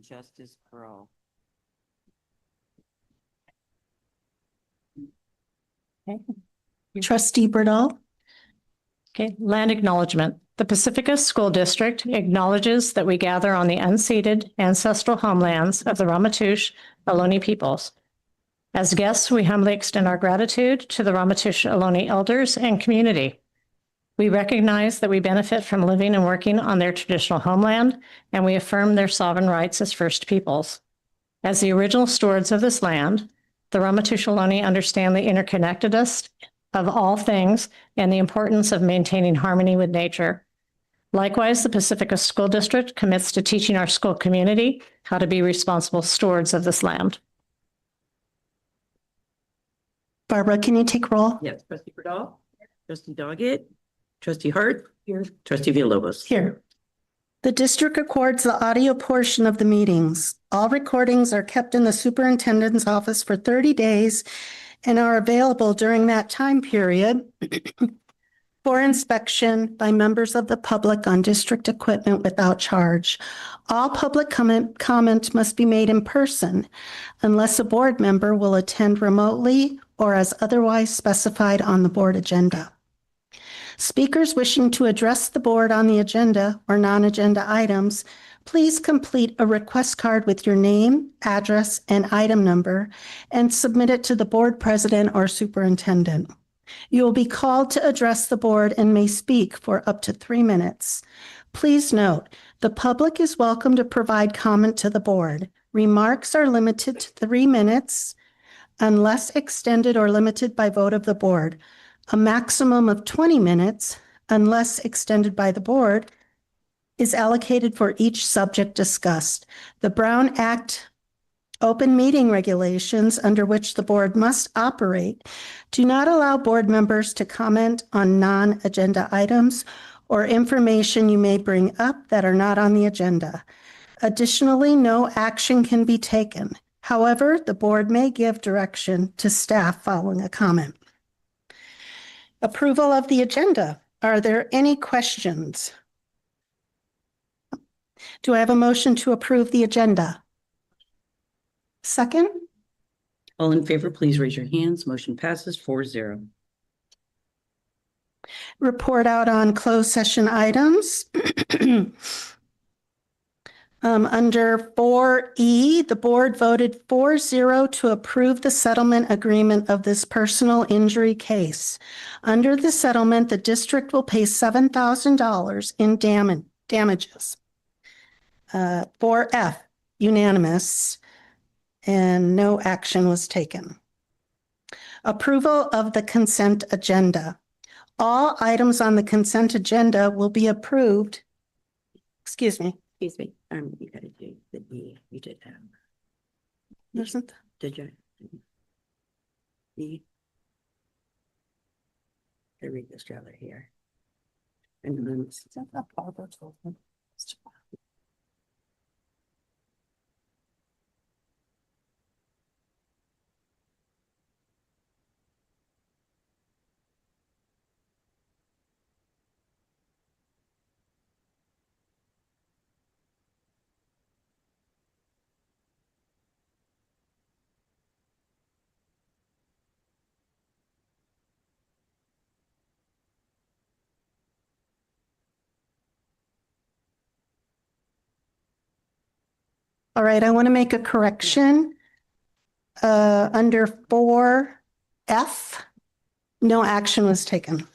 justice for all. Okay. Trustee Burdall. Okay, land acknowledgement. The Pacifica School District acknowledges that we gather on the unceded ancestral homelands of the Ramaytush Ohlone peoples. As guests, we humbly extend our gratitude to the Ramaytush Ohlone elders and community. We recognize that we benefit from living and working on their traditional homeland, and we affirm their sovereign rights as First Peoples. As the original stewards of this land, the Ramaytush Ohlone understand the interconnectedness of all things and the importance of maintaining harmony with nature. Likewise, the Pacifica School District commits to teaching our school community how to be responsible stewards of this land. Barbara, can you take roll? Yes, trustee Burdall, trustee Doggett, trustee Hart, here, trustee Villalobos. Here. The district records the audio portion of the meetings. All recordings are kept in the superintendent's office for 30 days and are available during that time period for inspection by members of the public on district equipment without charge. All public comment must be made in person unless a board member will attend remotely or as otherwise specified on the board agenda. Speakers wishing to address the board on the agenda or non-agenda items, please complete a request card with your name, address, and item number and submit it to the board president or superintendent. You will be called to address the board and may speak for up to 3 minutes. Please note, the public is welcome to provide comment to the board. Remarks are limited to 3 minutes unless extended or limited by vote of the board. A maximum of 20 minutes, unless extended by the board, is allocated for each subject discussed. The Brown Act open meeting regulations under which the board must operate do not allow board members to comment on non-agenda items or information you may bring up that are not on the agenda. Additionally, no action can be taken. However, the board may give direction to staff following a comment. Approval of the agenda. Are there any questions? Do I have a motion to approve the agenda? Second? All in favor, please raise your hands. Motion passes 4-0. Report out on closed session items. Under 4E, the board voted 4-0 to approve the settlement agreement of this personal injury case. Under the settlement, the district will pay $7,000 in damages. 4F, unanimous, and no action was taken. Approval of the consent agenda. All items on the consent agenda will be approved. Excuse me. You gotta do the E. You did have. Isn't Did you? E. I read this rather here. And then it's Barbara told me. All right, I want to make a correction. Under 4F, no action was taken.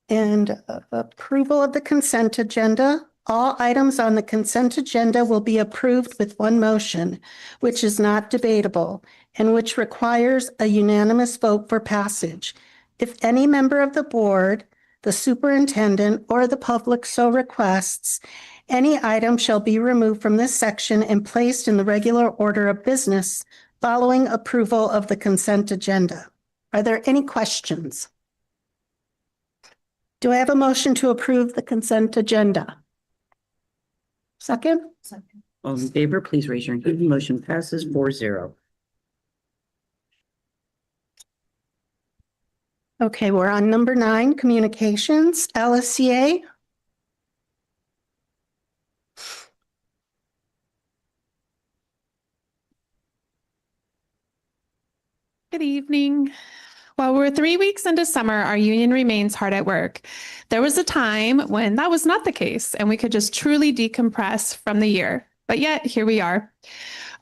And approval of the consent agenda. All items on the consent agenda will be approved with one motion, which is not debatable and which requires a unanimous vote for passage. If any member of the board, the superintendent, or the public so requests, any item shall be removed from this section and placed in the regular order of business following approval of the consent agenda. Are there any questions? Do I have a motion to approve the consent agenda? Second? Second. All in favor, please raise your hand. Motion passes 4-0. Okay, we're on number 9, communications, LSCA. Good evening. While we're 3 weeks into summer, our union remains hard at work. There was a time when that was not the case, and we could just truly decompress from the year. But yet, here we are.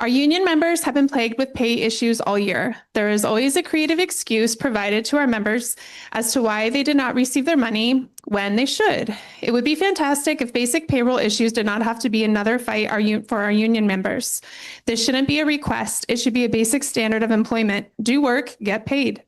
Our union members have been plagued with pay issues all year. There is always a creative excuse provided to our members as to why they did not receive their money when they should. It would be fantastic if basic payroll issues did not have to be another fight for our union members. This shouldn't be a request. It should be a basic standard of employment. Do work, get paid.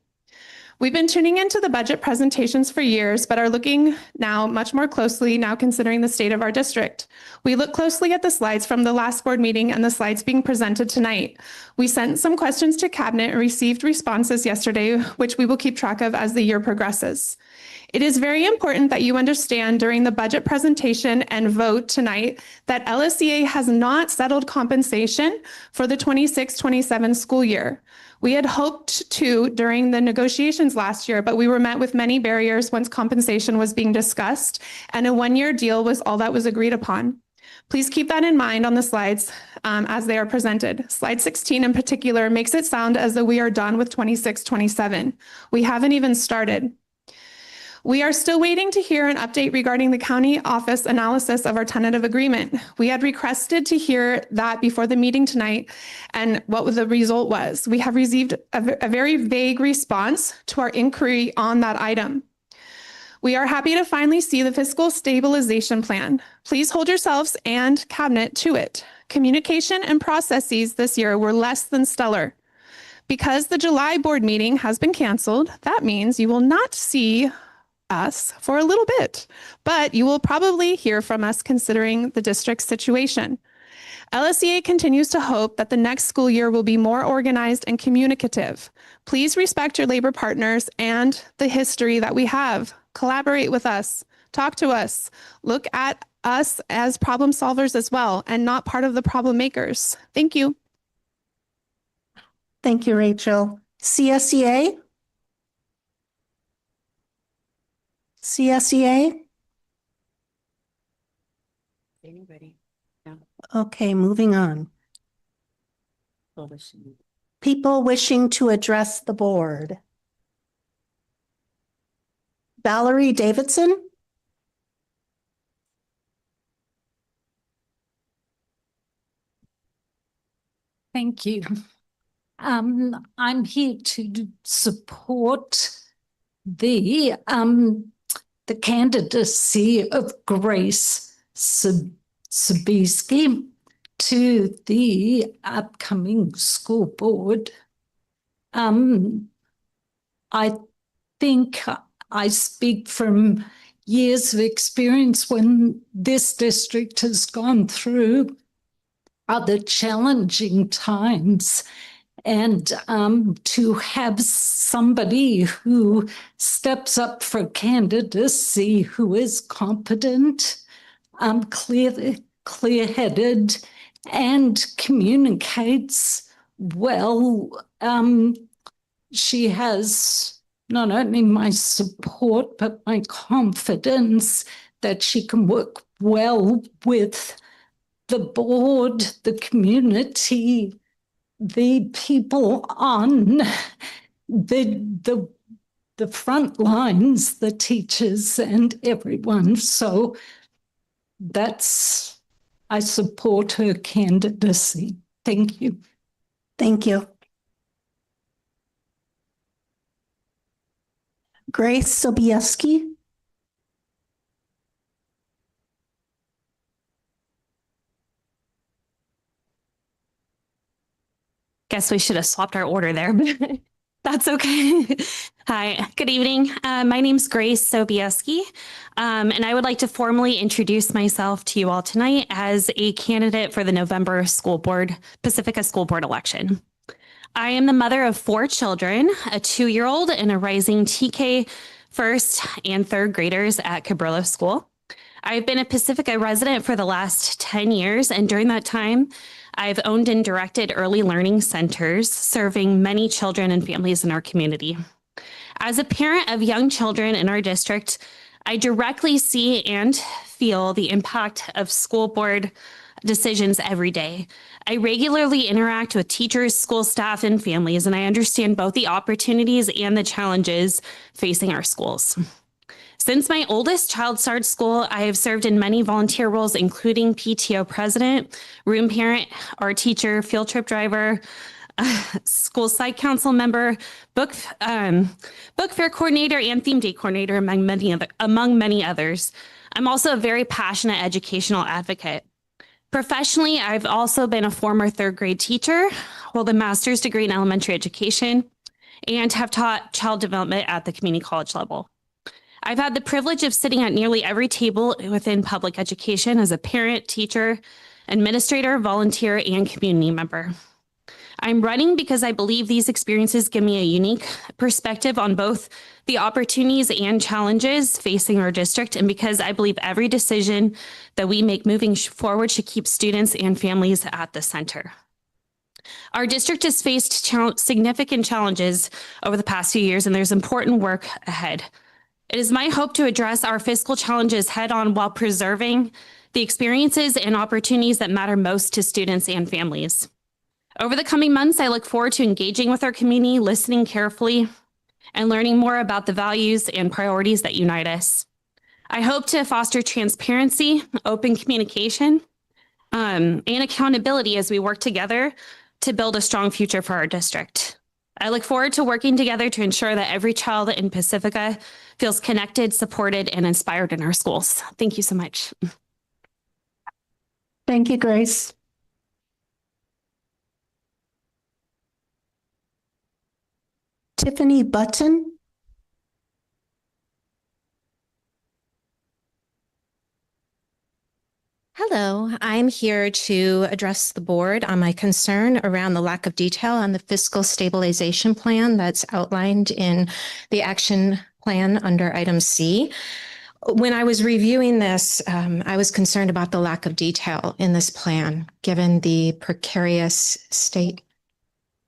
We've been tuning into the budget presentations for years, but are looking now much more closely now considering the state of our district. We look closely at the slides from the last board meeting and the slides being presented tonight. We sent some questions to cabinet and received responses yesterday, which we will keep track of as the year progresses. It is very important that you understand during the budget presentation and vote tonight that LSEA has not settled compensation for the 26-27 school year. We had hoped to during the negotiations last year, but we were met with many barriers once compensation was being discussed, and a one-year deal was all that was agreed upon. Please keep that in mind on the slides as they are presented. Slide 16 in particular makes it sound as though we are done with 26-27. We haven't even started. We are still waiting to hear an update regarding the county office analysis of our tentative agreement. We had requested to hear that before the meeting tonight and what the result was. We have received a very vague response to our inquiry on that item. We are happy to finally see the fiscal stabilization plan. Please hold yourselves and cabinet to it. Communication and processes this year were less than stellar. Because the July board meeting has been canceled, that means you will not see us for a little bit, but you will probably hear from us considering the district's situation. LSEA continues to hope that the next school year will be more organized and communicative. Please respect your labor partners and the history that we have. Collaborate with us, talk to us, look at us as problem solvers as well, and not part of the problem makers. Thank you. Thank you, Rachel. CSEA? CSEA? Anybody? Okay, moving on. Publishing. People wishing to address the board. Valerie Davidson? Thank you. I'm here to support the candidacy of Grace Sabisky to the upcoming school board. I think I speak from years of experience when this district has gone through other challenging times. And to have somebody who steps up for candidacy, who is competent, clear-headed, and communicates well, she has not only my support, but my confidence that she can work well with the board, the community, the people on the front lines, the teachers and everyone. So I support her candidacy. Thank you. Thank you. Grace Sobieski? Guess we should have swapped our order there, but that's okay. Hi, good evening. My name's Grace Sobieski, and I would like to formally introduce myself to you all tonight as a candidate for the November Pacifica School Board election. I am the mother of 4 children, a 2-year-old and a rising TK first and third graders at Cabrillo School. I've been a Pacifica resident for the last 10 years, and during that time, I've owned and directed early learning centers, serving many children and families in our community. As a parent of young children in our district, I directly see and feel the impact of school board decisions every day. I regularly interact with teachers, school staff, and families, and I understand both the opportunities and the challenges facing our schools. Since my oldest child started school, I have served in many volunteer roles, including PTO president, room parent, art teacher, field trip driver, school site council member, book fair coordinator, and theme day coordinator, among many others. I'm also a very passionate educational advocate. Professionally, I've also been a former third grade teacher, hold a master's degree in elementary education, and have taught child development at the community college level. I've had the privilege of sitting at nearly every table within public education as a parent, teacher, administrator, volunteer, and community member. I'm running because I believe these experiences give me a unique perspective on both the opportunities and challenges facing our district, and because I believe every decision that we make moving forward should keep students and families at the center. Our district has faced significant challenges over the past few years, and there's important work ahead. It is my hope to address our fiscal challenges head on while preserving the experiences and opportunities that matter most to students and families. Over the coming months, I look forward to engaging with our community, listening carefully, and learning more about the values and priorities that unite us. I hope to foster transparency, open communication, and accountability as we work together to build a strong future for our district. I look forward to working together to ensure that every child in Pacifica feels connected, supported, and inspired in our schools. Thank you so much. Thank you, Grace. Tiffany Button. Hello, I'm here to address the board on my concern around the lack of detail on the fiscal stabilization plan that's outlined in the action plan under item C. When I was reviewing this, I was concerned about the lack of detail in this plan, given the precarious state.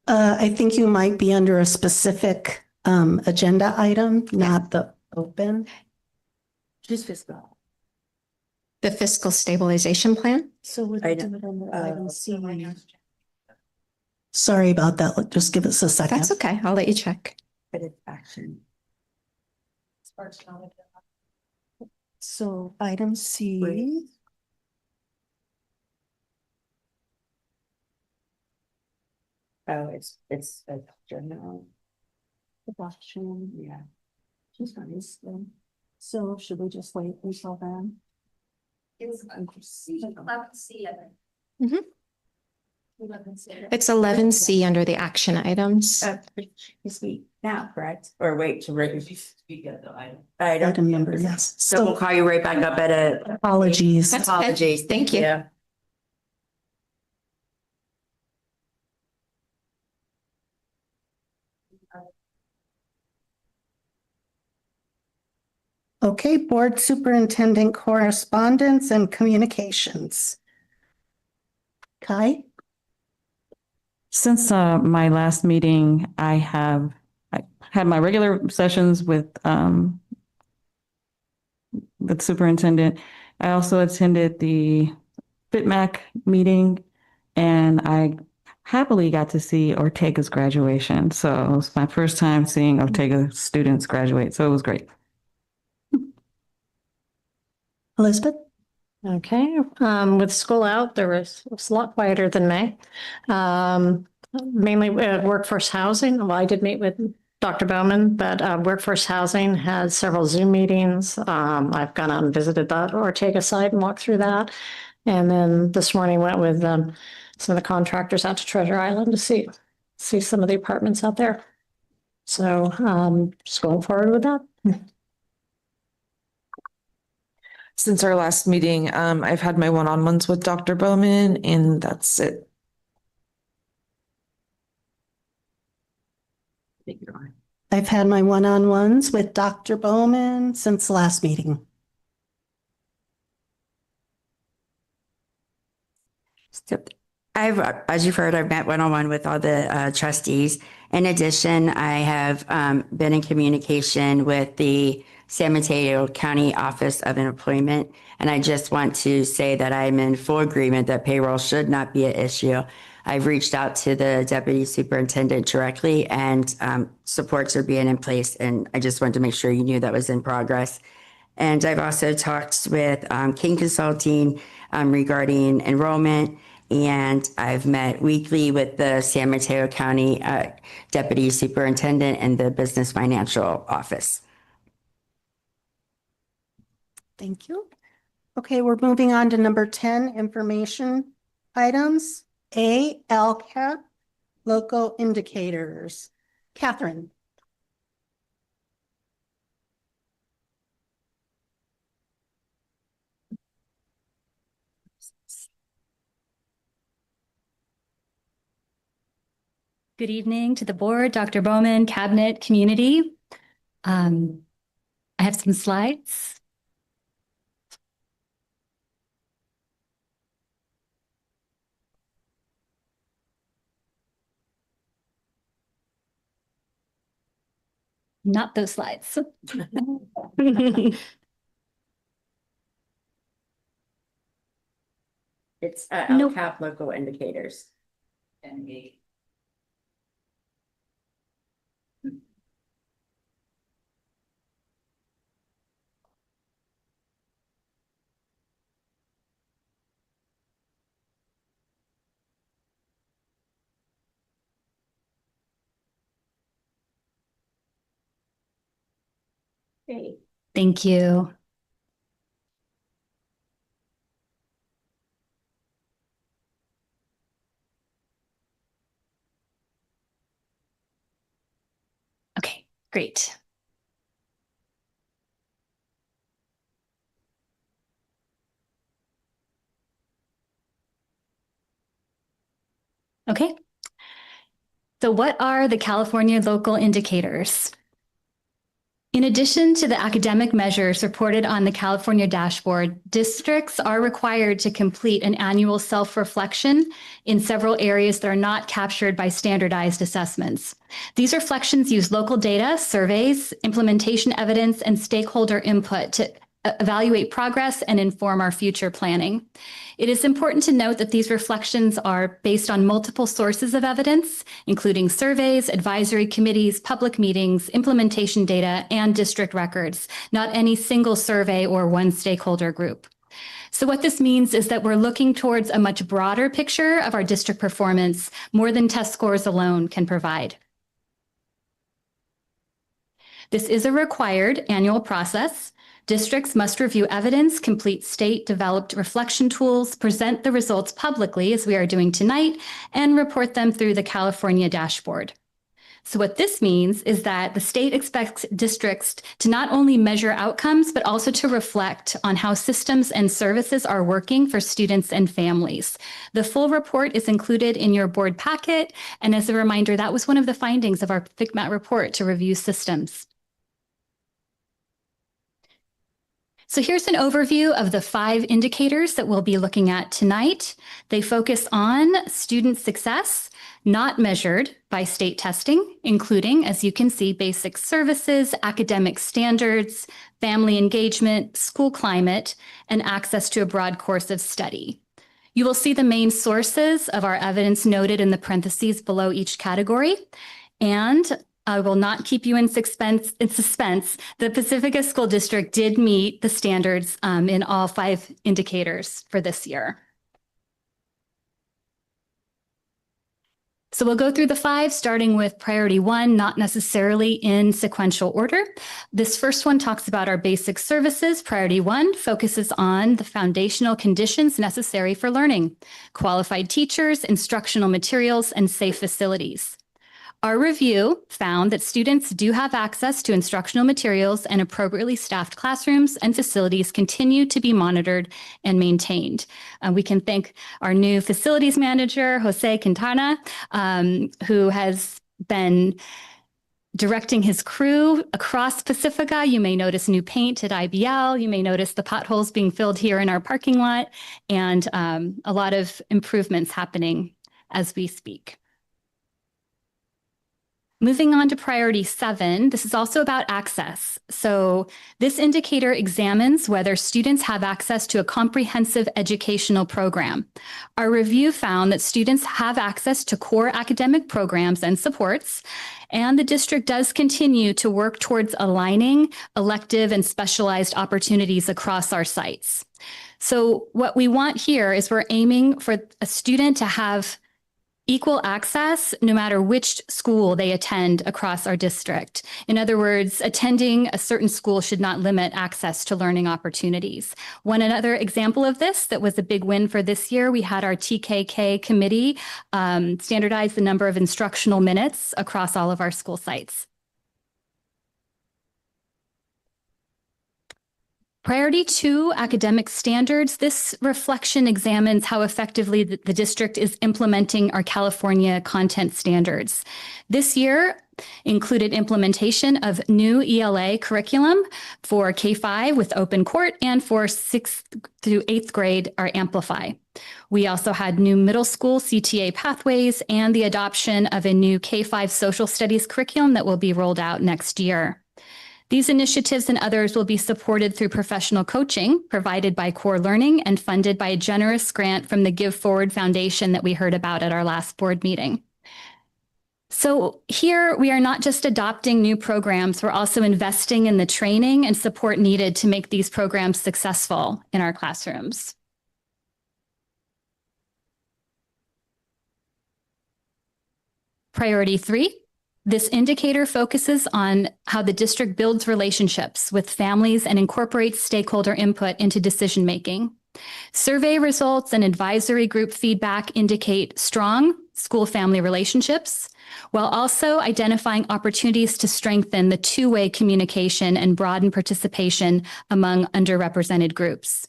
I think you might be under a specific agenda item, not the open. Just fiscal. The fiscal stabilization plan? So would I you do know. it under item C? Sorry about that. Just give us a second. That's okay. I'll let you check. But it's action. So item C. Wait. Oh, it's a general. Adoption. Yeah. She's nice then. So should we just wait until then? It's 11C, I think. Mhm. 11C. It's 11C under the action items. You speak now, correct? Or wait to read. Speak at the item. Item number, yes. So we'll call you right back up at a. Apologies. That's okay. Apologies. Thank you. Yeah. Okay, board superintendent correspondence and communications. Kai? Since my last meeting, I had my regular sessions with the superintendent. I also attended the FitMac meeting, and I happily got to see Ortega's graduation. So it was my first time seeing Ortega students graduate. So it was great. Elizabeth? Okay, with school out, it was a lot quieter than May. Mainly workforce housing. Well, I did meet with Dr. Bowman, but workforce housing had several Zoom meetings. I've gone out and visited the Ortega site and walked through that. And then this morning went with some of the contractors out to Treasure Island to see some of the apartments out there. So just going forward with that. Since our last meeting, I've had my one-on-ones with Dr. Bowman, and that's it. I've had my one-on-ones with Dr. Bowman since the last meeting. as you've heard, I've met one-on-one with all the trustees. In addition, I have been in communication with the San Mateo County Office of Employment. And I just want to say that I'm in full agreement that payroll should not be an issue. I've reached out to the deputy superintendent directly, and supports are being in place. And I just wanted to make sure you knew that was in progress. And I've also talked with King Consulting regarding enrollment. And I've met weekly with the San Mateo County Deputy Superintendent and the Business Financial Office. Thank you. Okay, we're moving on to number 10, information items. A, LCAP, local indicators. Catherine. Good evening to the board, Dr. Bowman, cabinet, community. I have some slides. Not those slides. It's Nope. LCAP local indicators. Great. Thank you. Okay, great. Okay. So what are the California local indicators? In addition to the academic measures reported on the California dashboard, districts are required to complete an annual self-reflection in several areas that are not captured by standardized assessments. These reflections use local data, surveys, implementation evidence, and stakeholder input to evaluate progress and inform our future planning. It is important to note that these reflections are based on multiple sources of evidence, including surveys, advisory committees, public meetings, implementation data, and district records, not any single survey or one stakeholder group. So what this means is that we're looking towards a much broader picture of our district performance, more than test scores alone can provide. This is a required annual process. Districts must review evidence, complete state-developed reflection tools, present the results publicly, as we are doing tonight, and report them through the California dashboard. So what this means is that the state expects districts to not only measure outcomes, but also to reflect on how systems and services are working for students and families. The full report is included in your board packet, and as a reminder, that was one of the findings of our FCMAT report to review systems. So here's an overview of the 5 indicators that we'll be looking at tonight. They focus on student success, not measured by state testing, including, as you can see, basic services, academic standards, family engagement, school climate, and access to a broad course of study. You will see the main sources of our evidence noted in the parentheses below each category. And I will not keep you in suspense. The Pacifica School District did meet the standards in all 5 indicators for this year. So we'll go through the 5, starting with priority 1, not necessarily in sequential order. This first one talks about our basic services. Priority 1 focuses on the foundational conditions necessary for learning: qualified teachers, instructional materials, and safe facilities. Our review found that students do have access to instructional materials, and appropriately staffed classrooms and facilities continue to be monitored and maintained. We can thank our new facilities manager, Jose Quintana, who has been directing his crew across Pacifica. You may notice new paint at IBL. You may notice the potholes being filled here in our parking lot, and a lot of improvements happening as we speak. Moving on to priority 7, this is also about access. So this indicator examines whether students have access to a comprehensive educational program. Our review found that students have access to core academic programs and supports, and the district does continue to work towards aligning elective and specialized opportunities across our sites. So what we want here is we're aiming for a student to have equal access no matter which school they attend across our district. In other words, attending a certain school should not limit access to learning opportunities. Another example of this that was a big win for this year, we had our TKK committee standardize the number of instructional minutes across all of our school sites. Priority 2, academic standards. This reflection examines how effectively the district is implementing our California content standards. This year included implementation of new ELA curriculum for K-5 with Open Court and for 6th through 8th grade, our Amplify. We also had new middle school CTA pathways and the adoption of a new K-5 social studies curriculum that will be rolled out next year. These initiatives and others will be supported through professional coaching provided by Core Learning and funded by a generous grant from the Give Forward Foundation that we heard about at our last board meeting. So here we are not just adopting new programs, we're also investing in the training and support needed to make these programs successful in our classrooms. Priority 3. This indicator focuses on how the district builds relationships with families and incorporates stakeholder input into decision-making. Survey results and advisory group feedback indicate strong school-family relationships, while also identifying opportunities to strengthen the two-way communication and broaden participation among underrepresented groups.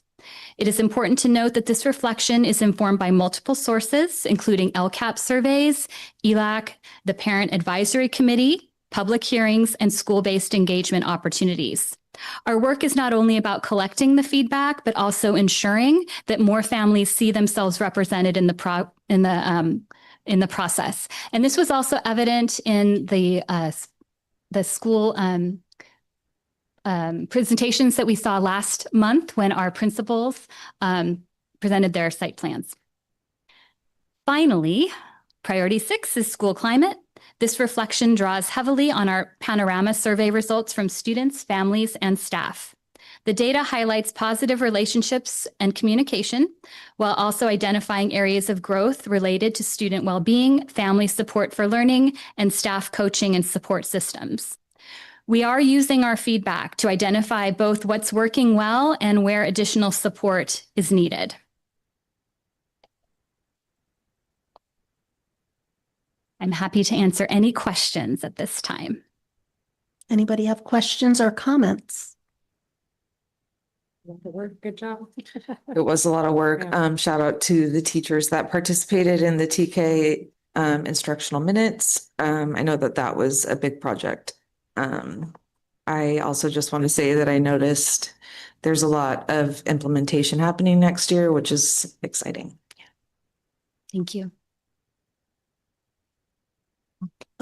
It is important to note that this reflection is informed by multiple sources, including LCAP surveys, ELAC, the Parent Advisory Committee, public hearings, and school-based engagement opportunities. Our work is not only about collecting the feedback, but also ensuring that more families see themselves represented in the process. And this was also evident in the school presentations that we saw last month when our principals presented their site plans. Finally, priority 6 is school climate. This reflection draws heavily on our panorama survey results from students, families, and staff. The data highlights positive relationships and communication, while also identifying areas of growth related to student well-being, family support for learning, and staff coaching and support systems. We are using our feedback to identify both what's working well and where additional support is needed. I'm happy to answer any questions at this time. Anybody have questions or comments? Good job. It was a lot of work. Shout out to the teachers that participated in the TK instructional minutes. I know that was a big project. I also just want to say that I noticed there's a lot of implementation happening next year, which is exciting. Thank you.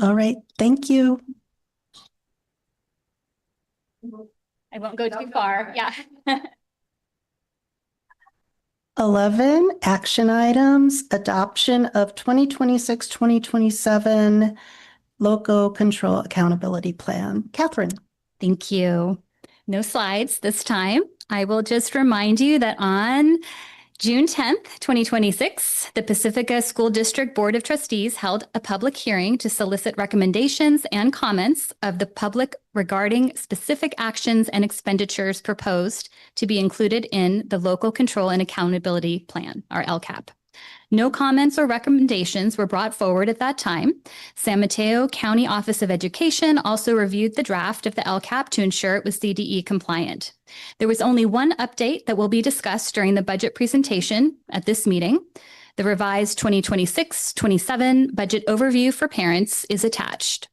All right, thank you. I won't go too far. Yeah. 11, action items, adoption of 2026-2027 Local Control Accountability Plan. Catherine. Thank you. No slides this time. I will just remind you that on June 10th, 2026, the Pacifica School District Board of Trustees held a public hearing to solicit recommendations and comments of the public regarding specific actions and expenditures proposed to be included in the Local Control and Accountability Plan, or LCAP. No comments or recommendations were brought forward at that time. San Mateo County Office of Education also reviewed the draft of the LCAP to ensure it was CDE compliant. There was only one update that will be discussed during the budget presentation at this meeting. The revised 2026-27 budget overview for parents is attached.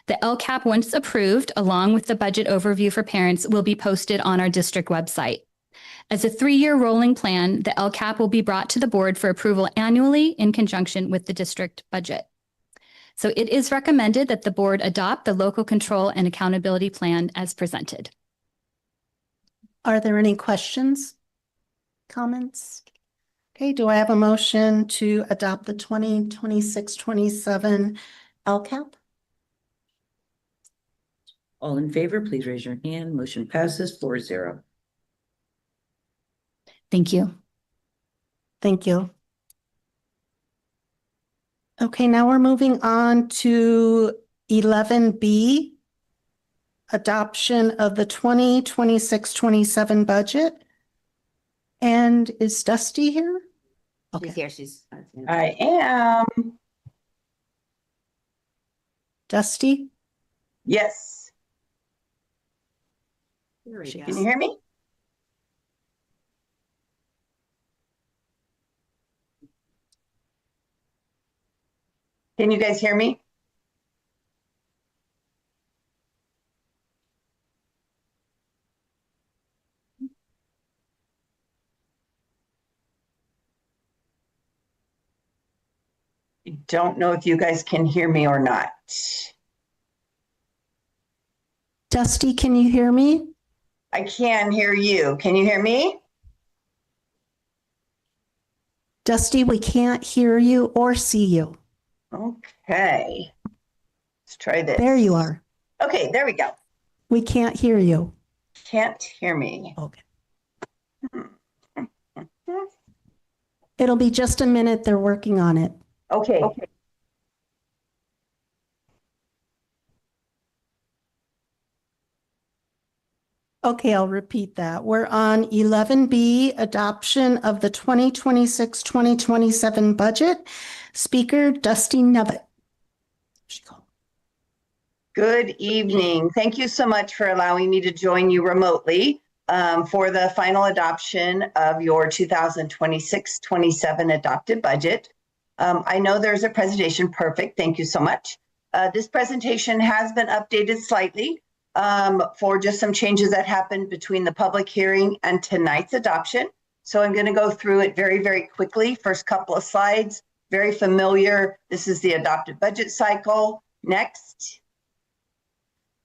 The LCAP, once approved, along with the budget overview for parents, will be posted on our district website. As a 3-year rolling plan, the LCAP will be brought to the board for approval annually in conjunction with the district budget. So it is recommended that the board adopt the local control and accountability plan as presented. Are there any questions? Comments? Okay, do I have a motion to adopt the 2026-27 LCAP? All in favor, please raise your hand. Motion passes 4-0. Thank you. Thank you. Okay, now we're moving on to 11B, adoption of the 2026-27 budget. And is Dusty here? Okay. She's here. She's. I am. Dusty? Yes. There he Can goes. you hear me? Can you guys hear me? I don't know if you guys can hear me or not. Dusty, can you hear me? I can hear you. Can you hear me? Dusty, we can't hear you or see you. Okay. Let's try this. There you are. Okay, there we go. We can't hear you. Can't hear me. Okay. It'll be just a minute. They're working on it. Okay. Okay, I'll repeat that. We're on 11B, adoption of the 2026-2027 budget. Speaker Dusty Nevitt. Good evening. Thank you so much for allowing me to join you remotely for the final adoption of your 2026-27 adopted budget. I know there's a presentation. Perfect. Thank you so much. This presentation has been updated slightly for just some changes that happened between the public hearing and tonight's adoption. So I'm going to go through it very, very quickly. First couple of slides, very familiar. This is the adopted budget cycle. Next.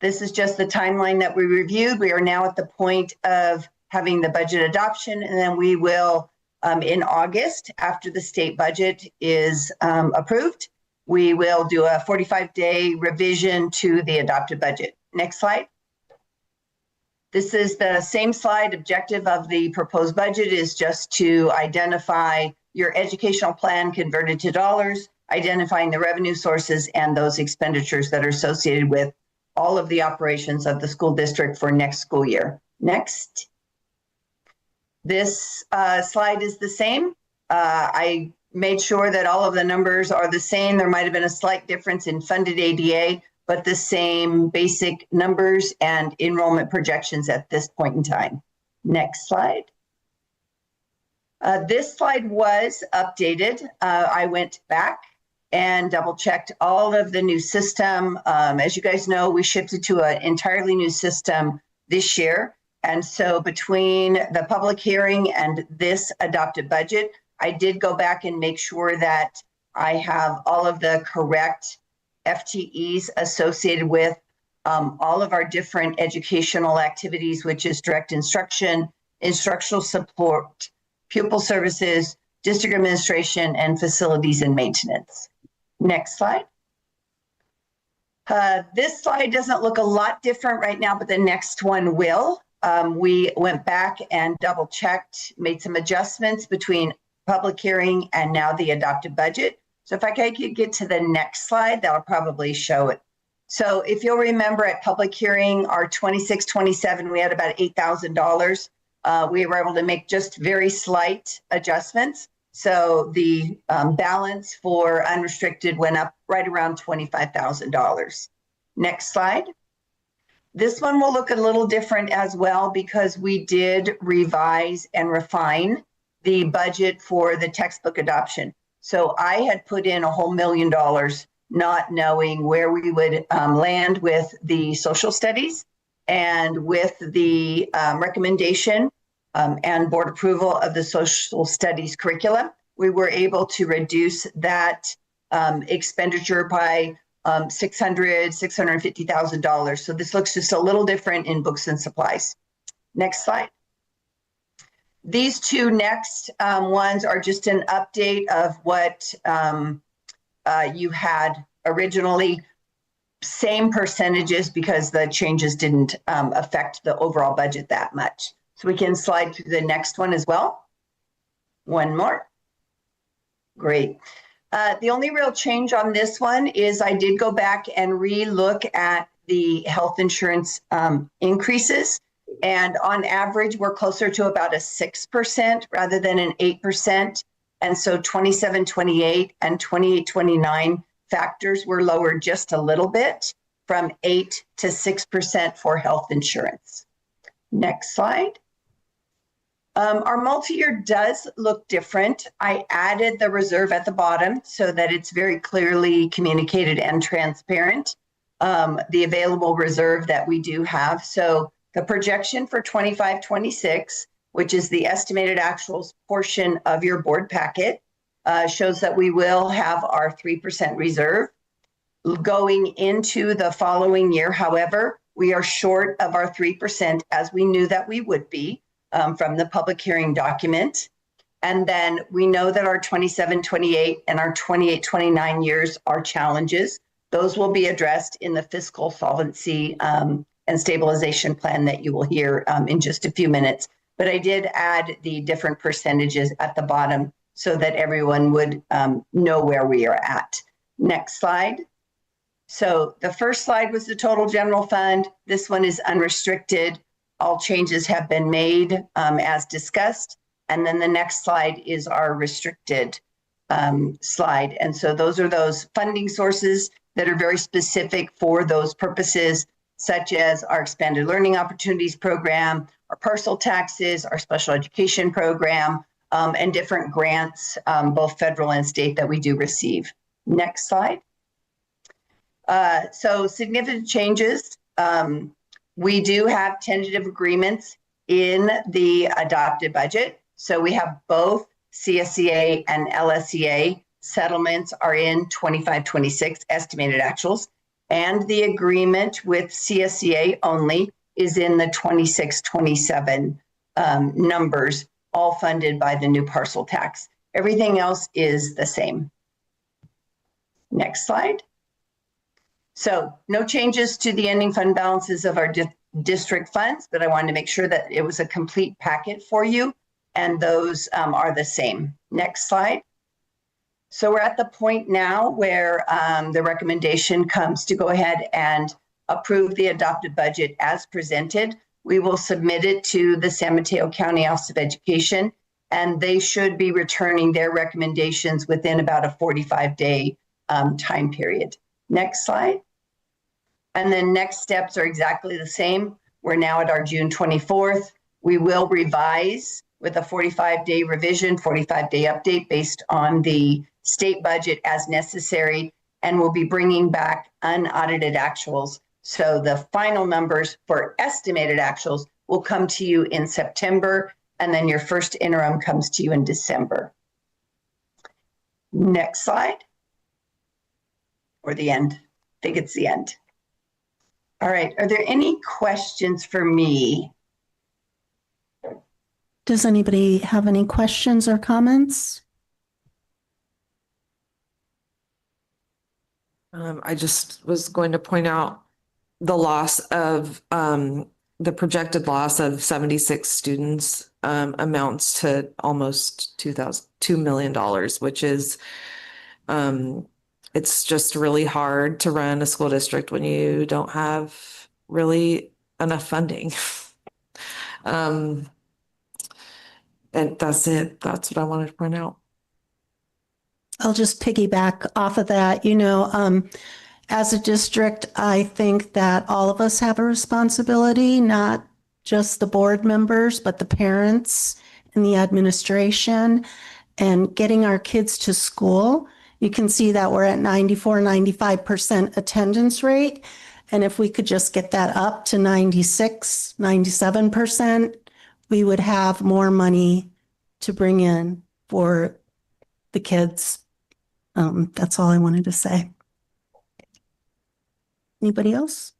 This is just the timeline that we reviewed. We are now at the point of having the budget adoption, and then we will, in August, after the state budget is approved, we will do a 45-day revision to the adopted budget. Next slide. This is the same slide. Objective of the proposed budget is just to identify your educational plan converted to dollars, identifying the revenue sources and those expenditures that are associated with all of the operations of the school district for next school year. Next. This slide is the same. I made sure that all of the numbers are the same. There might have been a slight difference in funded ADA, but the same basic numbers and enrollment projections at this point in time. Next slide. This slide was updated. I went back and double checked all of the new system. As you guys know, we shifted to an entirely new system this year. And so between the public hearing and this adopted budget, I did go back and make sure that I have all of the correct FTEs associated with all of our different educational activities, which is direct instruction, instructional support, pupil services, district administration, and facilities and maintenance. Next slide. This slide doesn't look a lot different right now, but the next one will. We went back and double checked, made some adjustments between public hearing and now the adopted budget. So if I could get to the next slide, that'll probably show it. So if you'll remember at public hearing, our 26-27, we had about $8,000. We were able to make just very slight adjustments. So the balance for unrestricted went up right around $25,000. Next slide. This one will look a little different as well because we did revise and refine the budget for the textbook adoption. So I had put in a whole $1 million not knowing where we would land with the social studies. And with the recommendation and board approval of the social studies curriculum, we were able to reduce that expenditure by $650,000. So this looks just a little different in books and supplies. Next slide. These two next ones are just an update of what you had originally. Same percentages because the changes didn't affect the overall budget that much. So we can slide to the next one as well. One more. Great. The only real change on this one is I did go back and re-look at the health insurance increases. And on average, we're closer to about a 6% rather than an 8%. And so 27, 28 and 28, 29 factors were lowered just a little bit from 8 to 6% for health insurance. Next slide. Our multi-year does look different. I added the reserve at the bottom so that it's very clearly communicated and transparent, the available reserve that we do have. So the projection for 25-26, which is the estimated actuals portion of your board packet, shows that we will have our 3% reserve. Going into the following year, however, we are short of our 3% as we knew that we would be from the public hearing document. And then we know that our 27, 28 and our 28, 29 years are challenges. Those will be addressed in the fiscal solvency and stabilization plan that you will hear in just a few minutes. But I did add the different percentages at the bottom so that everyone would know where we are at. Next slide. So the first slide was the total general fund. This one is unrestricted. All changes have been made as discussed. And then the next slide is our restricted slide. And so those are those funding sources that are very specific for those purposes, such as our expanded learning opportunities program, our parcel taxes, our special education program, and different grants, both federal and state, that we do receive. Next slide. So significant changes. We do have tentative agreements in the adopted budget. So we have both CSEA and LSEA settlements are in 25-26 estimated actuals, and the agreement with CSEA only is in the 26-27 numbers, all funded by the new parcel tax. Everything else is the same. Next slide. So no changes to the ending fund balances of our district funds, but I wanted to make sure that it was a complete packet for you, and those are the same. Next slide. So we're at the point now where the recommendation comes to go ahead and approve the adopted budget as presented. We will submit it to the San Mateo County Office of Education, and they should be returning their recommendations within about a 45-day time period. Next slide. And then next steps are exactly the same. We're now at our June 24th. We will revise with a 45-day revision, 45-day update based on the state budget as necessary, and we'll be bringing back unaudited actuals. So the final numbers for estimated actuals will come to you in September, and then your first interim comes to you in December. Next slide. Or the end. I think it's the end. All right. Are there any questions for me? Does anybody have any questions or comments? I just was going to point out the loss of the projected loss of 76 students amounts to almost $2 million, which is it's just really hard to run a school district when you don't have really enough funding. And that's it. That's what I wanted to point out. I'll just piggyback off of that. As a district, I think that all of us have a responsibility, not just the board members, but the parents and the administration, and getting our kids to school You can see that we're at 94, 95% attendance rate. And if we could just get that up to 96, 97%, we would have more money to bring in for the kids. That's all I wanted to say. Anybody else?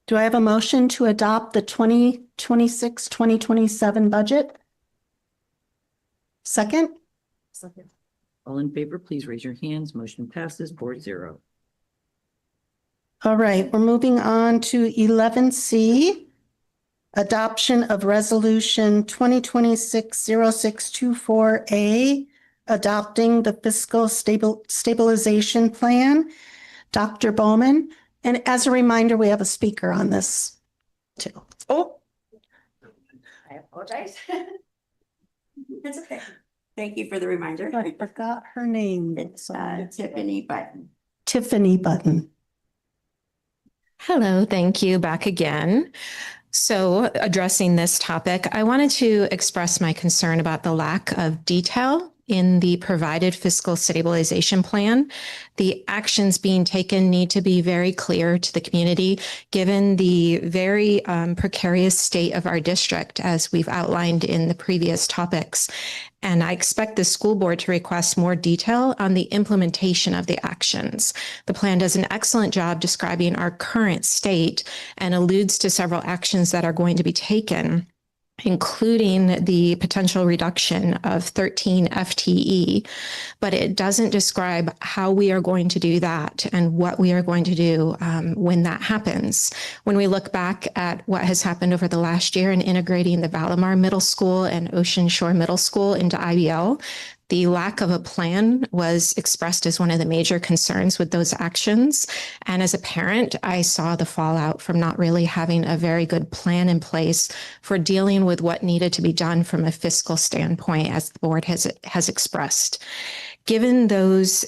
Do I have a motion to adopt the 2026, 2027 budget? Second? Second. All in favor, please raise your hands. Motion passes 4-0. All right, we're moving on to 11C. Adoption of Resolution 2026-0624A, adopting the fiscal stabilization plan. Dr. Bowman, and as a reminder, we have a speaker on this too. Oh, I apologize. It's okay. Thank you for the reminder. I forgot her name. It's Tiffany Button. Tiffany Button. Hello, thank you. Back again. So addressing this topic, I wanted to express my concern about the lack of detail in the provided fiscal stabilization plan. The actions being taken need to be very clear to the community, given the very precarious state of our district, as we've outlined in the previous topics. And I expect the school board to request more detail on the implementation of the actions. The plan does an excellent job describing our current state and alludes to several actions that are going to be taken, including the potential reduction of 13 FTE, but it doesn't describe how we are going to do that and what we are going to do when that happens. When we look back at what has happened over the last year in integrating the Valimar Middle School and Ocean Shore Middle School into IBL, the lack of a plan was expressed as one of the major concerns with those actions. And as a parent, I saw the fallout from not really having a very good plan in place for dealing with what needed to be done from a fiscal standpoint, as the board has expressed. Given those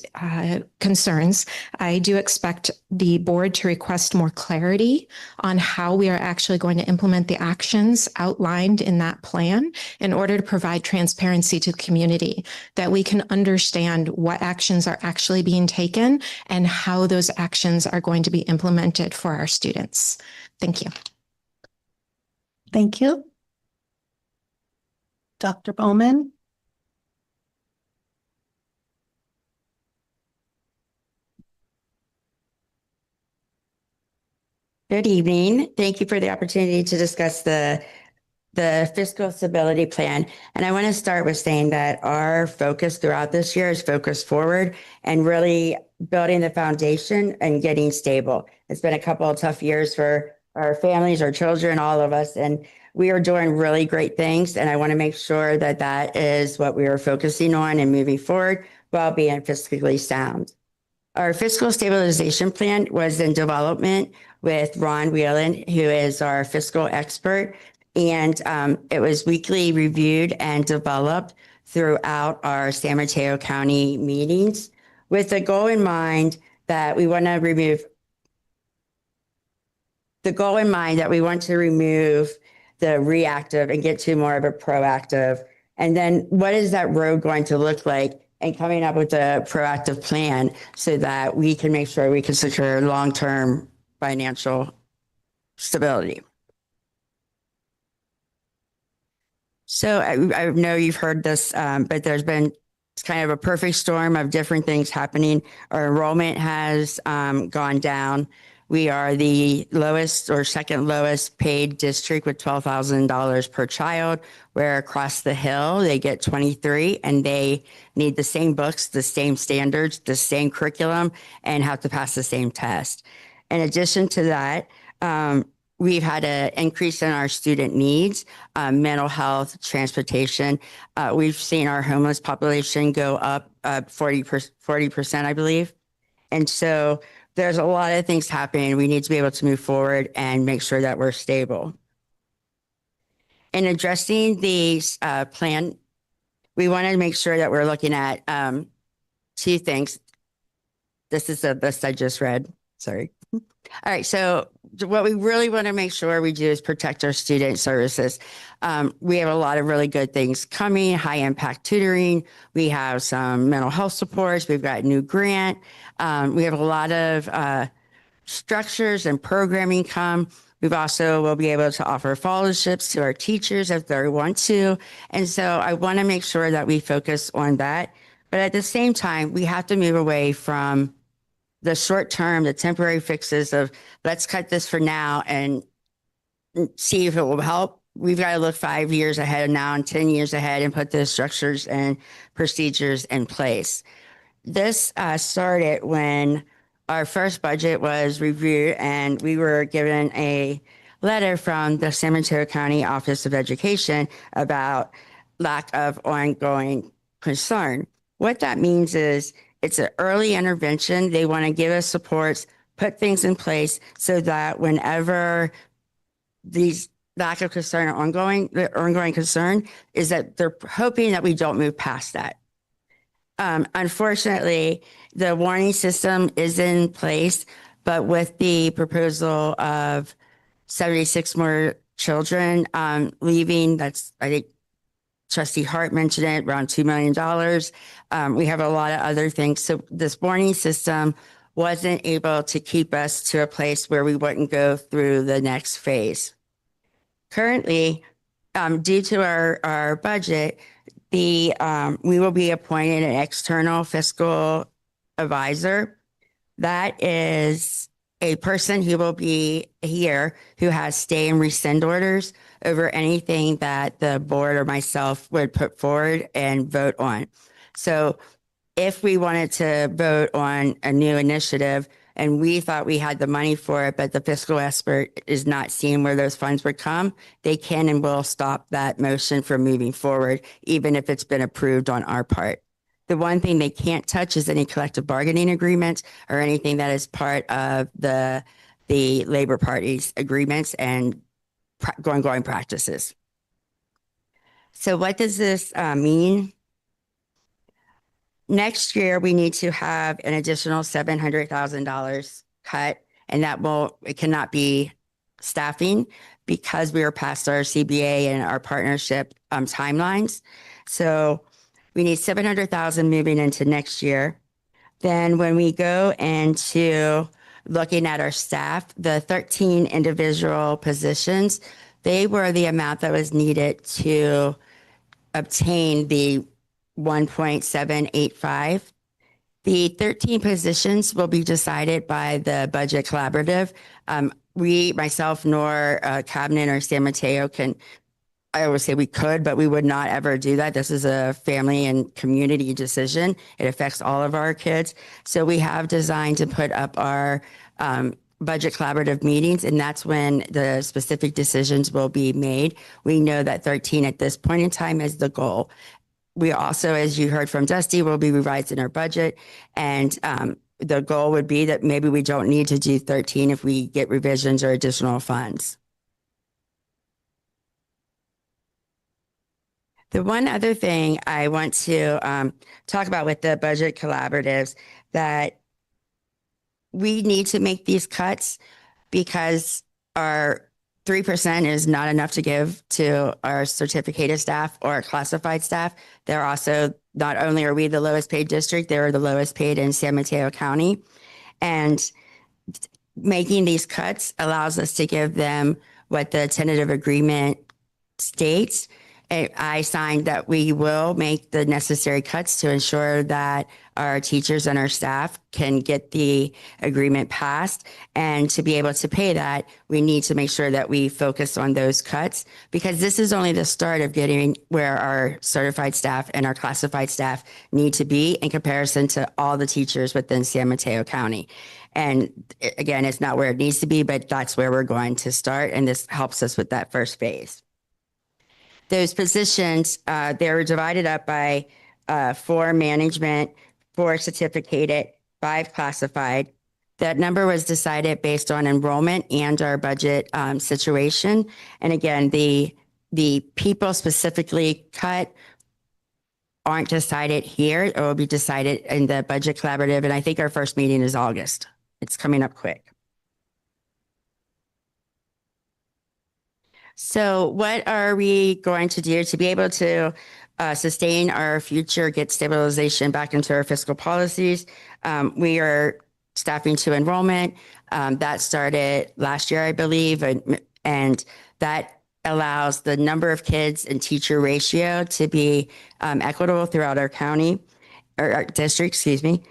concerns, I do expect the board to request more clarity on how we are actually going to implement the actions outlined in that plan in order to provide transparency to the community, that we can understand what actions are actually being taken and how those actions are going to be implemented for our students. Thank you. Thank you. Dr. Bowman. Good evening. Thank you for the opportunity to discuss the fiscal stability plan. And I want to start with saying that our focus throughout this year is focused forward and really building the foundation and getting stable. It's been a couple of tough years for our families, our children, all of us, and we are doing really great things. And I want to make sure that that is what we are focusing on and moving forward while being fiscally sound. Our fiscal stabilization plan was in development with Ron Whelan, who is our fiscal expert. And it was weekly reviewed and developed throughout our San Mateo County meetings with the goal in mind that we want to remove the reactive and get to more of a proactive. And then what is that road going to look like? And coming up with a proactive plan so that we can make sure we can secure long-term financial stability. So I know you've heard this, but it's kind of a perfect storm of different things happening. Our enrollment has gone down. We are the lowest or second lowest paid district with $12,000 per child, where across the hill they get 23 and they need the same books, the same standards, the same curriculum, and have to pass the same test. In addition to that, we've had an increase in our student needs, mental health, transportation. We've seen our homeless population go up 40%, I believe. And so there's a lot of things happening. We need to be able to move forward and make sure that we're stable. In addressing the plan, we want to make sure that we're looking at two things. This is the list I just read. Sorry. All right, so what we really want to make sure we do is protect our student services. We have a lot of really good things coming, high impact tutoring. We have some mental health supports. We've got a new grant. We have a lot of structures and programming come. We've also will be able to offer scholarships to our teachers if they want to. And so I want to make sure that we focus on that. But at the same time, we have to move away from the short term, the temporary fixes of let's cut this for now and see if it will help. We've got to look 5 years ahead now and 10 years ahead and put those structures and procedures in place. This started when our first budget was reviewed and we were given a letter from the San Mateo County Office of Education about lack of ongoing concern. What that means is it's an early intervention. They want to give us supports, put things in place so that whenever these lack of concern or ongoing concern is that they're hoping that we don't move past that. Unfortunately, the warning system is in place, but with the proposal of 76 more children leaving, that's, I think, Trustee Hart mentioned it, around $2 million. We have a lot of other things. So this warning system wasn't able to keep us to a place where we wouldn't go through the next phase. Currently, due to our budget, we will be appointing an external fiscal advisor. That is a person who will be here who has stay and rescind orders over anything that the board or myself would put forward and vote on. So if we wanted to vote on a new initiative and we thought we had the money for it, but the fiscal expert is not seeing where those funds would come, they can and will stop that motion from moving forward, even if it's been approved on our part. The one thing they can't touch is any collective bargaining agreements or anything that is part of the labor party's agreements and ongoing practices. So what does this mean? Next year, we need to have an additional $700,000 cut, and it cannot be staffing because we are past our CBA and our partnership timelines. So we need $700,000 moving into next year. Then when we go into looking at our staff, the 13 individual positions, they were the amount that was needed to obtain the 1.785. The 13 positions will be decided by the budget collaborative. Myself, nor cabinet or San Mateo I always say we could, but we would not ever do that. This is a family and community decision. It affects all of our kids. So we have designed to put up our budget collaborative meetings, and that's when the specific decisions will be made. We know that 13 at this point in time is the goal. We also, as you heard from Dusty, will be revising our budget. And the goal would be that maybe we don't need to do 13 if we get revisions or additional funds. The one other thing I want to talk about with the budget collaboratives that we need to make these cuts because our 3% is not enough to give to our certificated staff or our classified staff. They're also, not only are we the lowest paid district, they're the lowest paid in San Mateo County. And making these cuts allows us to give them what the tentative agreement states. I signed that we will make the necessary cuts to ensure that our teachers and our staff can get the agreement passed. And to be able to pay that, we need to make sure that we focus on those cuts because this is only the start of getting where our certified staff and our classified staff need to be in comparison to all the teachers within San Mateo County. And again, it's not where it needs to be, but that's where we're going to start. And this helps us with that first phase. Those positions, they're divided up by 4 management, 4 certificated, 5 classified. That number was decided based on enrollment and our budget situation. And again, the people specifically cut aren't decided here. It will be decided in the budget collaborative. And I think our first meeting is August. It's coming up quick. So what are we going to do to be able to sustain our future, get stabilization back into our fiscal policies? We are staffing to enrollment. That started last year, I believe, and that allows the number of kids and teacher ratio to be equitable throughout our county or our district, excuse me.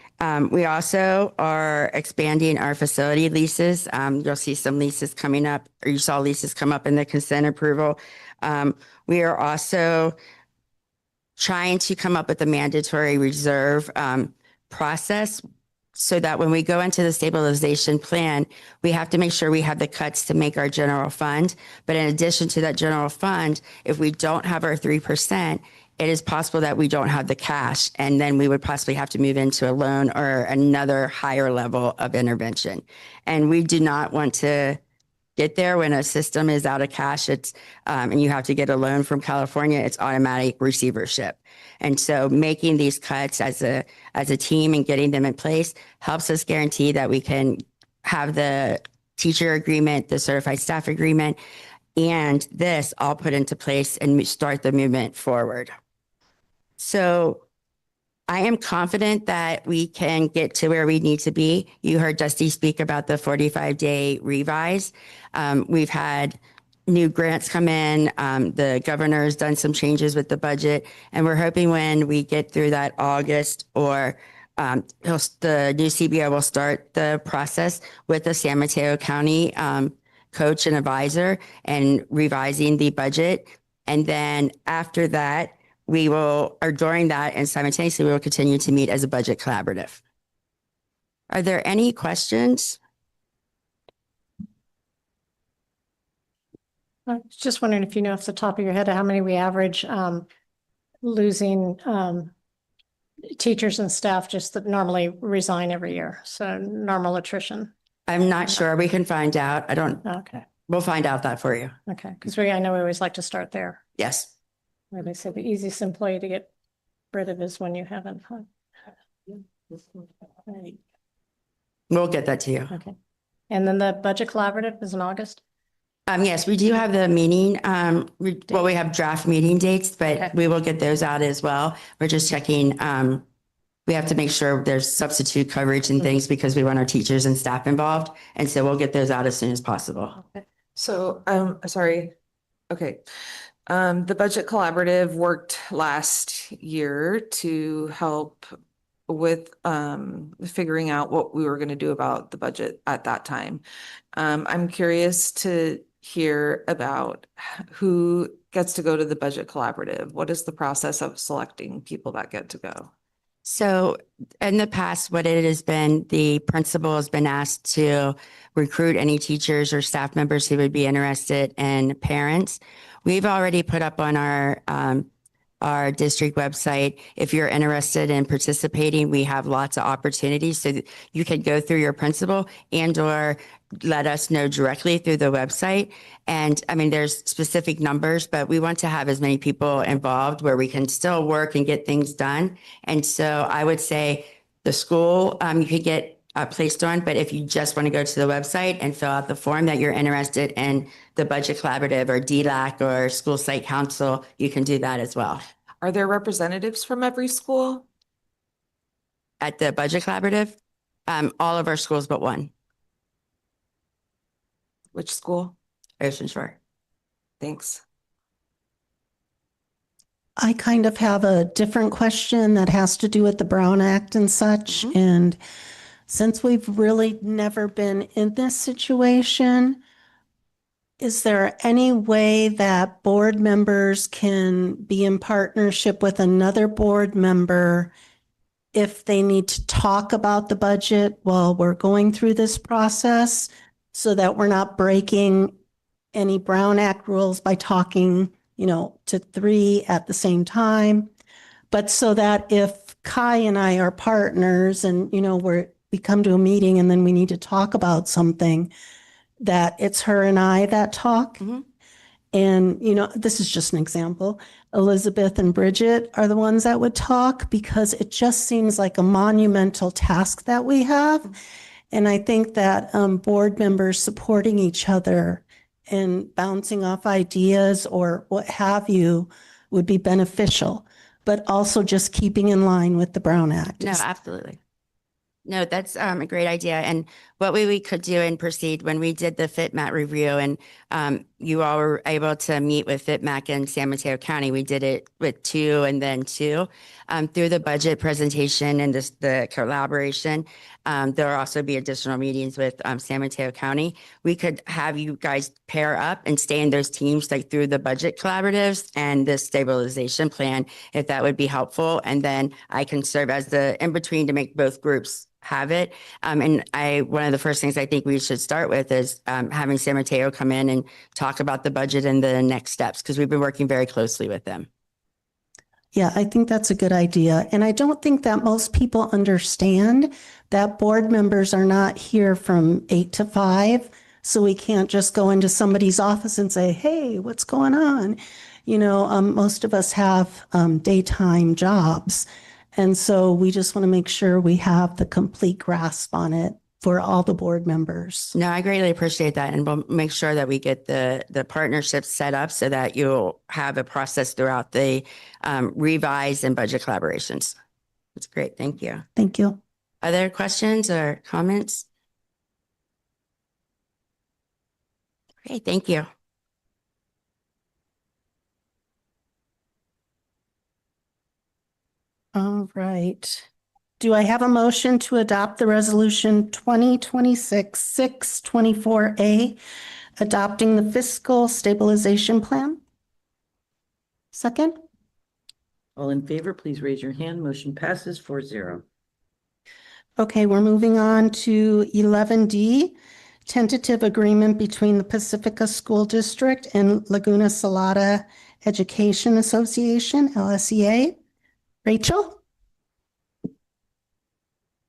We also are expanding our facility leases. You'll see some leases coming up, or you saw leases come up in the consent approval. We are also trying to come up with a mandatory reserve process so that when we go into the stabilization plan, we have to make sure we have the cuts to make our general fund. But in addition to that general fund, if we don't have our 3%, it is possible that we don't have the cash, and then we would possibly have to move into a loan or another higher level of intervention. And we do not want to get there when a system is out of cash. It's and you have to get a loan from California. It's automatic receivership. And so making these cuts as a team and getting them in place helps us guarantee that we can have the teacher agreement, the certified staff agreement, and this all put into place and start the movement forward. So I am confident that we can get to where we need to be. You heard Dusty speak about the 45-day revise. We've had new grants come in. The governor's done some changes with the budget, and we're hoping when we get through that August or the new CBO will start the process with the San Mateo County coach and advisor and revising the budget. And then after that, we will, or during that and simultaneously, we will continue to meet as a budget collaborative. Are there any questions? I was just wondering if you know off the top of your head how many we average losing teachers and staff just that normally resign every year. So normal attrition. I'm not sure. We can find out. I don't. Okay. We'll find out that for you. Okay. Because I know we always like to start there. Yes. Where they say the easiest employee to get rid of is when you haven't. We'll get that to you. Okay. And then the budget collaborative is in August? Yes, we do have the meeting. We have draft meeting dates, but Okay. we will get those out as well. We're just checking. We have to make sure there's substitute coverage and things because we want our teachers and staff involved. And so we'll get those out as soon as possible. Okay. So, sorry. Okay. The budget collaborative worked last year to help with figuring out what we were going to do about the budget at that time. I'm curious to hear about who gets to go to the budget collaborative. What is the process of selecting people that get to go? So in the past, what it has been, the principal has been asked to recruit any teachers or staff members who would be interested, and parents. We've already put up on our district website. If you're interested in participating, we have lots of opportunities. So you can go through your principal and or let us know directly through the website. And I mean, there's specific numbers, but we want to have as many people involved where we can still work and get things done. And so I would say the school, you could get placed on, but if you just want to go to the website and fill out the form that you're interested in the budget collaborative or DLAC or school site council, you can do that as well. Are there representatives from every school? At the budget collaborative, all of our schools but one. Which school? Ocean Shore. Thanks. I kind of have a different question that has to do with the Brown Act and such. Mm-hmm. And since we've really never been in this situation, is there any way that board members can be in partnership with another board member if they need to talk about the budget while we're going through this process so that we're not breaking any Brown Act rules by talking, to three at the same time? But so that if Kai and I are partners and, we come to a meeting and then we need to talk about something, that it's her and I that talk. Mm-hmm. And, this is just an example. Elizabeth and Bridget are the ones that would talk because it just seems like a monumental task that we have. And I think that board members supporting each other and bouncing off ideas or what have you would be beneficial, but also just keeping in line with the Brown Act. No, absolutely. No, that's a great idea. And what we could do and proceed when we did the FitMat review and you all were able to meet with FitMac in San Mateo County. We did it with 2 and then 2 through the budget presentation and the collaboration. There will also be additional meetings with San Mateo County. We could have you guys pair up and stay in those teams like through the budget collaboratives and the stabilization plan, if that would be helpful. And then I can serve as the in-between to make both groups have it. And one of the first things I think we should start with is having San Mateo come in and talk about the budget and the next steps, because we've been working very closely with them. Yeah, I think that's a good idea. And I don't think that most people understand that board members are not here from 8 to 5. So we can't just go into somebody's office and say, hey, what's going on? Most of us have daytime jobs. And so we just want to make sure we have the complete grasp on it for all the board members. No, I greatly appreciate that. And we'll make sure that we get the partnerships set up so that you'll have a process throughout the revise and budget collaborations. That's great. Thank you. Thank you. Other questions or comments? Great. Thank you. All right. Do I have a motion to adopt the resolution 2026-624A, adopting the fiscal stabilization plan? Second? All in favor, please raise your hand. Motion passes 4-0. Okay, we're moving on to 11D, tentative agreement between the Pacifica School District and Laguna Salada Education Association, LSEA. Rachel?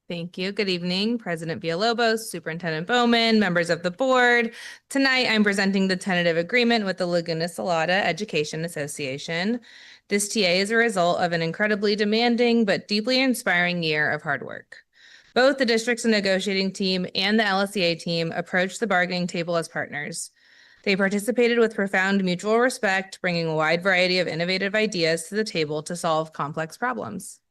Thank you. Good evening, President Villalobos, Superintendent Bowman, members of the board. Tonight, I'm presenting the tentative agreement with the Laguna Salada Education Association. This TA is a result of an incredibly demanding but deeply inspiring year of hard work. Both the district's negotiating team and the LSEA team approached the bargaining table as partners. They participated with profound mutual respect, bringing a wide variety of innovative ideas to the table to solve complex problems.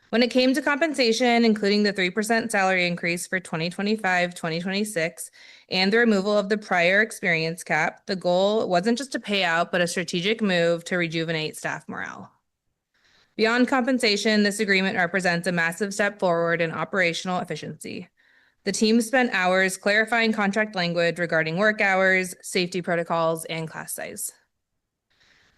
When it came to compensation, including the 3% salary increase for 2025-2026 and the removal of the prior experience cap, the goal wasn't just a payout, but a strategic move to rejuvenate staff morale. Beyond compensation, this agreement represents a massive step forward in operational efficiency. The team spent hours clarifying contract language regarding work hours, safety protocols, and class size.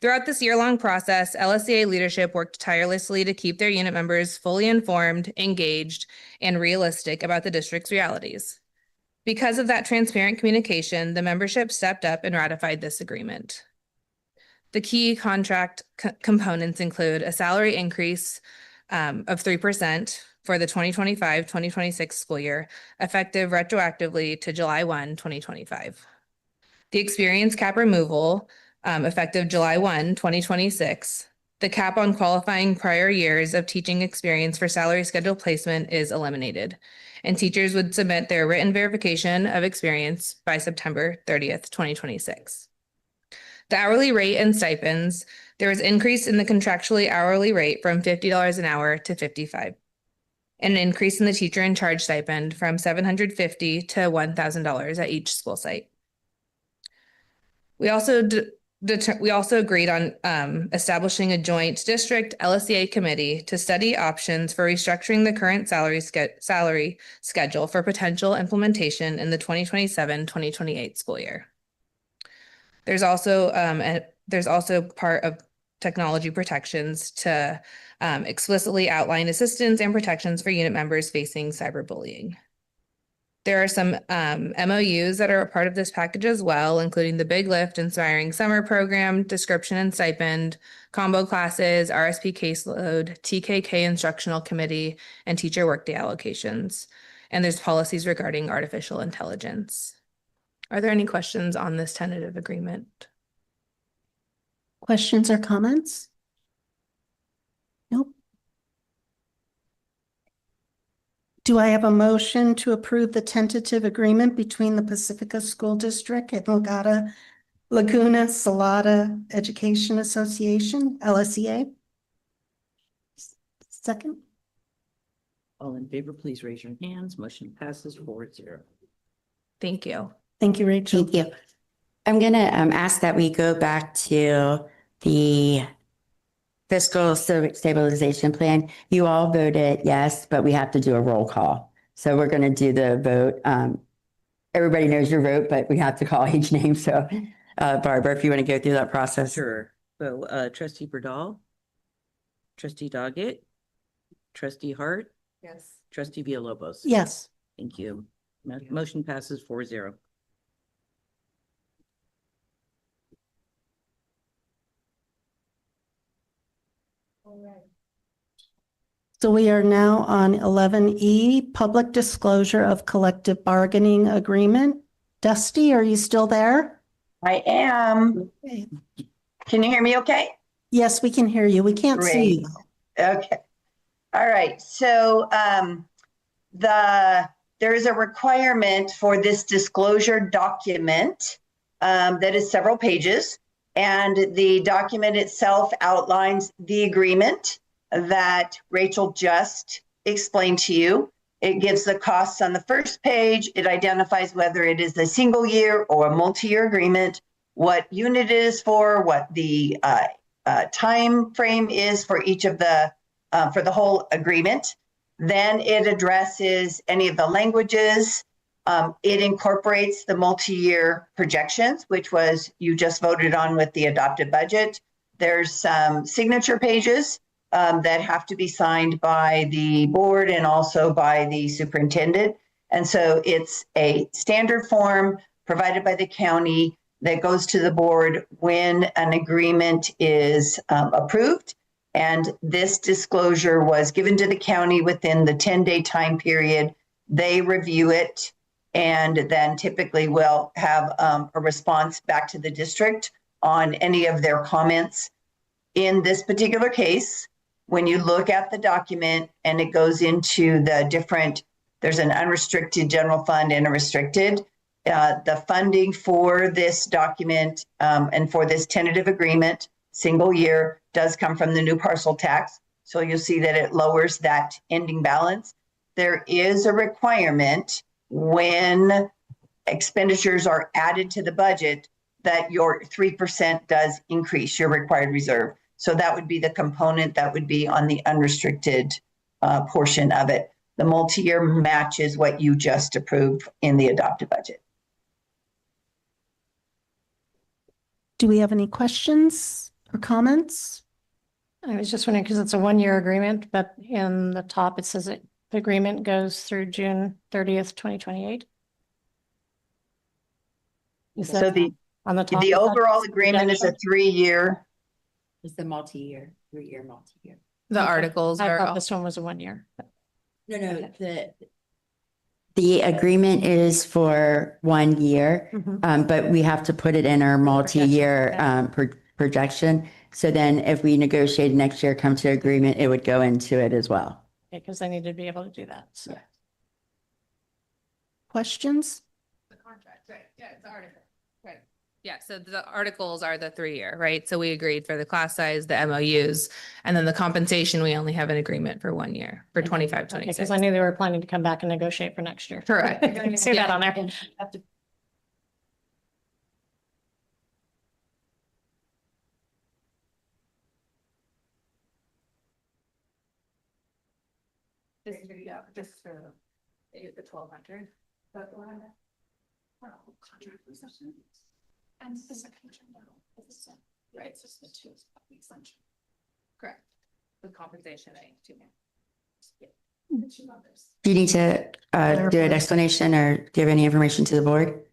Throughout this year-long process, LSEA leadership worked tirelessly to keep their unit members fully informed, engaged, and realistic about the district's realities. Because of that transparent communication, the membership stepped up and ratified this agreement. The key contract components include a salary increase of 3% for the 2025-2026 school year, effective retroactively to July 1, 2025. The experience cap removal, effective July 1, 2026. The cap on qualifying prior years of teaching experience for salary schedule placement is eliminated, and teachers would submit their written verification of experience by September 30th, 2026. The hourly rate and stipends, there was increase in the contractually hourly rate from $50 an hour to $55, and an increase in the teacher in charge stipend from $750 to $1,000 at each school site. We also agreed on establishing a joint district LSEA committee to study options for restructuring the current salary schedule for potential implementation in the 2027-2028 school year. There's also part of technology protections to explicitly outline assistance and protections for unit members facing cyberbullying. There are some MOUs that are a part of this package as well, including the Big Lift Inspiring Summer Program, Description and Stipend, Combo Classes, RSP Caseload, TKK Instructional Committee, and Teacher Workday Allocations. And there's policies regarding artificial intelligence. Are there any questions on this tentative agreement? Questions or comments? Nope. Do I have a motion to approve the tentative agreement between the Pacifica School District and Laguna Salada Education Association, LSEA? Second? All in favor, please raise your hands. Motion passes 4-0. Thank you. Thank you, Rachel. Thank you. I'm going to ask that we go back to the fiscal stabilization plan. You all voted yes, but we have to do a roll call. So we're going to do the vote. Everybody knows your vote, but we have to call each name. So Barbara, if you want to go through that process. Sure. So trustee Burdall, trustee Doggett, trustee Hart, Yes. trustee Villalobos. Yes. Thank you. Motion passes 4-0. So we are now on 11E, public disclosure of collective bargaining agreement. Dusty, are you still there? I am. Okay. Can you hear me okay? Yes, we can hear you. We can't see you. Okay. All right. So there is a requirement for this disclosure document that is several pages, and the document itself outlines the agreement that Rachel just explained to you. It gives the costs on the first page. It identifies whether it is a single year or a multi-year agreement, what unit it is for, what the time frame is for each of the for the whole agreement. Then it addresses any of the languages. It incorporates the multi-year projections, which was you just voted on with the adopted budget. There's some signature pages that have to be signed by the board and also by the superintendent. And so it's a standard form provided by the county that goes to the board when an agreement is approved. And this disclosure was given to the county within the 10-day time period. They review it and then typically will have a response back to the district on any of their comments. In this particular case, when you look at the document and it goes into the different, there's an unrestricted general fund and a restricted. The funding for this document and for this tentative agreement, single year, does come from the new parcel tax. So you'll see that it lowers that ending balance. There is a requirement when expenditures are added to the budget that your 3% does increase your required reserve. So that would be the component that would be on the unrestricted portion of it. The multi-year matches what you just approved in the adopted budget. Do we have any questions or comments? I was just wondering, because it's a 1-year agreement, but in the top, it says the agreement goes through June 30th, 2028. Is So that on the top? the overall agreement is a 3-year. It's the multi-year, 3-year multi-year. The articles I are thought all- this one was a 1-year. No, the agreement is for 1 year, but we have to put it in our multi-year projection. So then if we negotiate next year, come to agreement, it would go into it as well. Because they need to be able to do that. So. Questions? The contract, right? Yeah, it's the article. Right. Yeah, so the articles are the 3-year, right? So we agreed for the class size, the MOUs, and then the compensation, we only have an agreement for 1 year, for 25, 26. Because I knew they were planning to come back and negotiate for next year. Correct. I didn't see that on there. Just for the 1,200. And the second right, it's just the two extension. Correct. With compensation, too. Do you need to do an explanation or give any information to the board?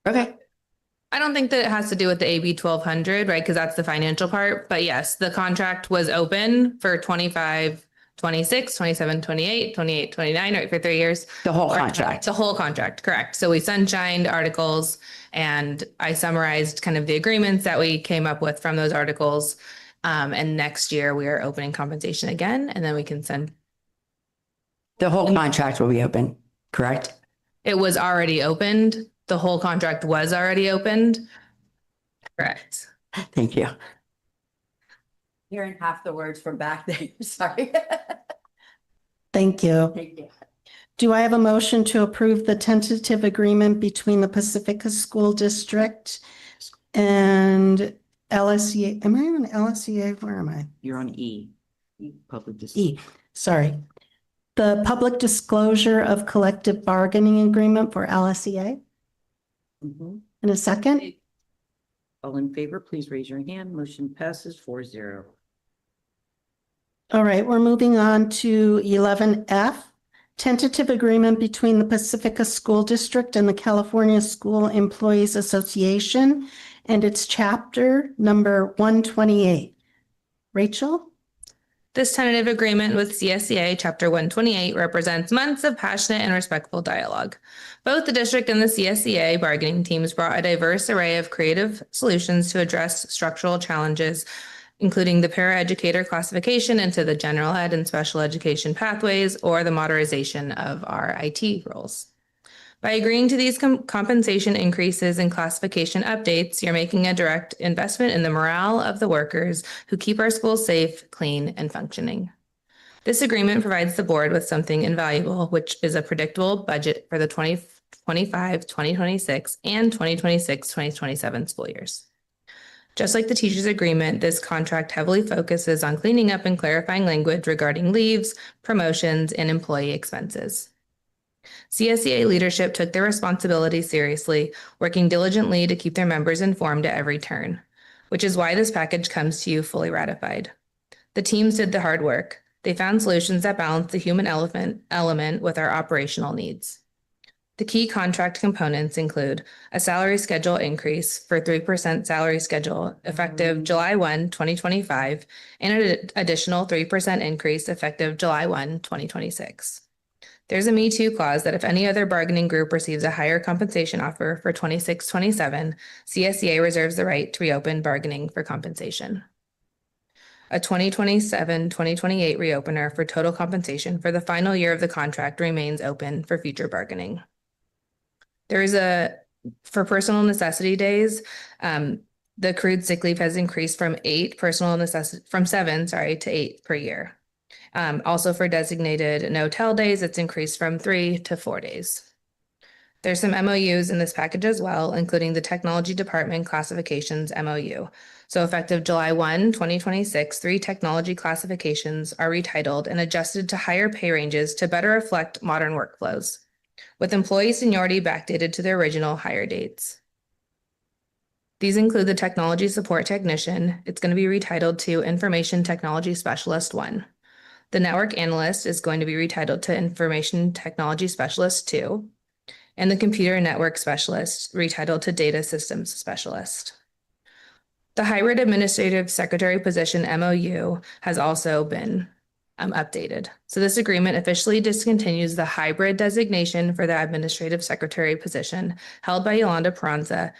Okay. I don't think that it has to do with the AB 1200, right? Because that's the financial part. But yes, the contract was open for 25, 26, 27, 28, 28, 29, right? For 3 years. The whole contract. The whole contract, correct. So we sunshined articles and I summarized kind of the agreements that we came up with from those articles. And next year we are opening compensation again, and then we can send. The whole contract will be open, correct? It was already opened. The whole contract was already opened. Correct. Thank you. Hearing half the words from back there, sorry. Thank you. Thank you. Do I have a motion to approve the tentative agreement between the Pacifica School District and LSEA? Am I on LSEA? Where am I? You're on E. Public disclosure. E, sorry. The public disclosure of collective bargaining agreement for LSEA. Mhm. In a second, All in favor, please raise your hand. Motion passes 4-0. all right, we're moving on to 11F. Tentative agreement between the Pacifica School District and the California School Employees Association and its chapter number 128. Rachel? This tentative agreement with CSEA Chapter 128 represents months of passionate and respectful dialogue. Both the district and the CSEA bargaining teams brought a diverse array of creative solutions to address structural challenges, including the paraeducator classification into the general ed and special education pathways, or the modernization of our IT roles. By agreeing to these compensation increases and classification updates, you're making a direct investment in the morale of the workers who keep our schools safe, clean, and functioning. This agreement provides the board with something invaluable, which is a predictable budget for the 2025, 2026, and 2026-2027 school years. Just like the teachers' agreement, this contract heavily focuses on cleaning up and clarifying language regarding leaves, promotions, and employee expenses. CSEA leadership took their responsibility seriously, working diligently to keep their members informed at every turn, which is why this package comes to you fully ratified. The teams did the hard work. They found solutions that balance the human element with our operational needs. The key contract components include a salary schedule increase for 3% salary schedule effective July 1, 2025, and an additional 3% increase effective July 1, 2026. There's a Me Too clause that if any other bargaining group receives a higher compensation offer for 26-27, CSEA reserves the right to reopen bargaining for compensation. A 2027-2028 reopener for total compensation for the final year of the contract remains open for future bargaining. For personal necessity days, the accrued sick leave has increased from 7 to 8 per year. Also for designated no-tell days, it's increased from 3 to 4 days. There's some MOUs in this package as well, including the Technology Department Classifications MOU. So effective July 1, 2026, 3 technology classifications are retitled and adjusted to higher pay ranges to better reflect modern workflows, with employee seniority backdated to their original hire dates. These include the Technology Support Technician. It's going to be retitled to Information Technology Specialist 1. The Network Analyst is going to be retitled to Information Technology Specialist 2. And the Computer Network Specialist retitled to Data Systems Specialist. The Hybrid Administrative Secretary position MOU has also been updated. So this agreement officially discontinues the hybrid designation for the administrative secretary position held by Yolanda Peranza,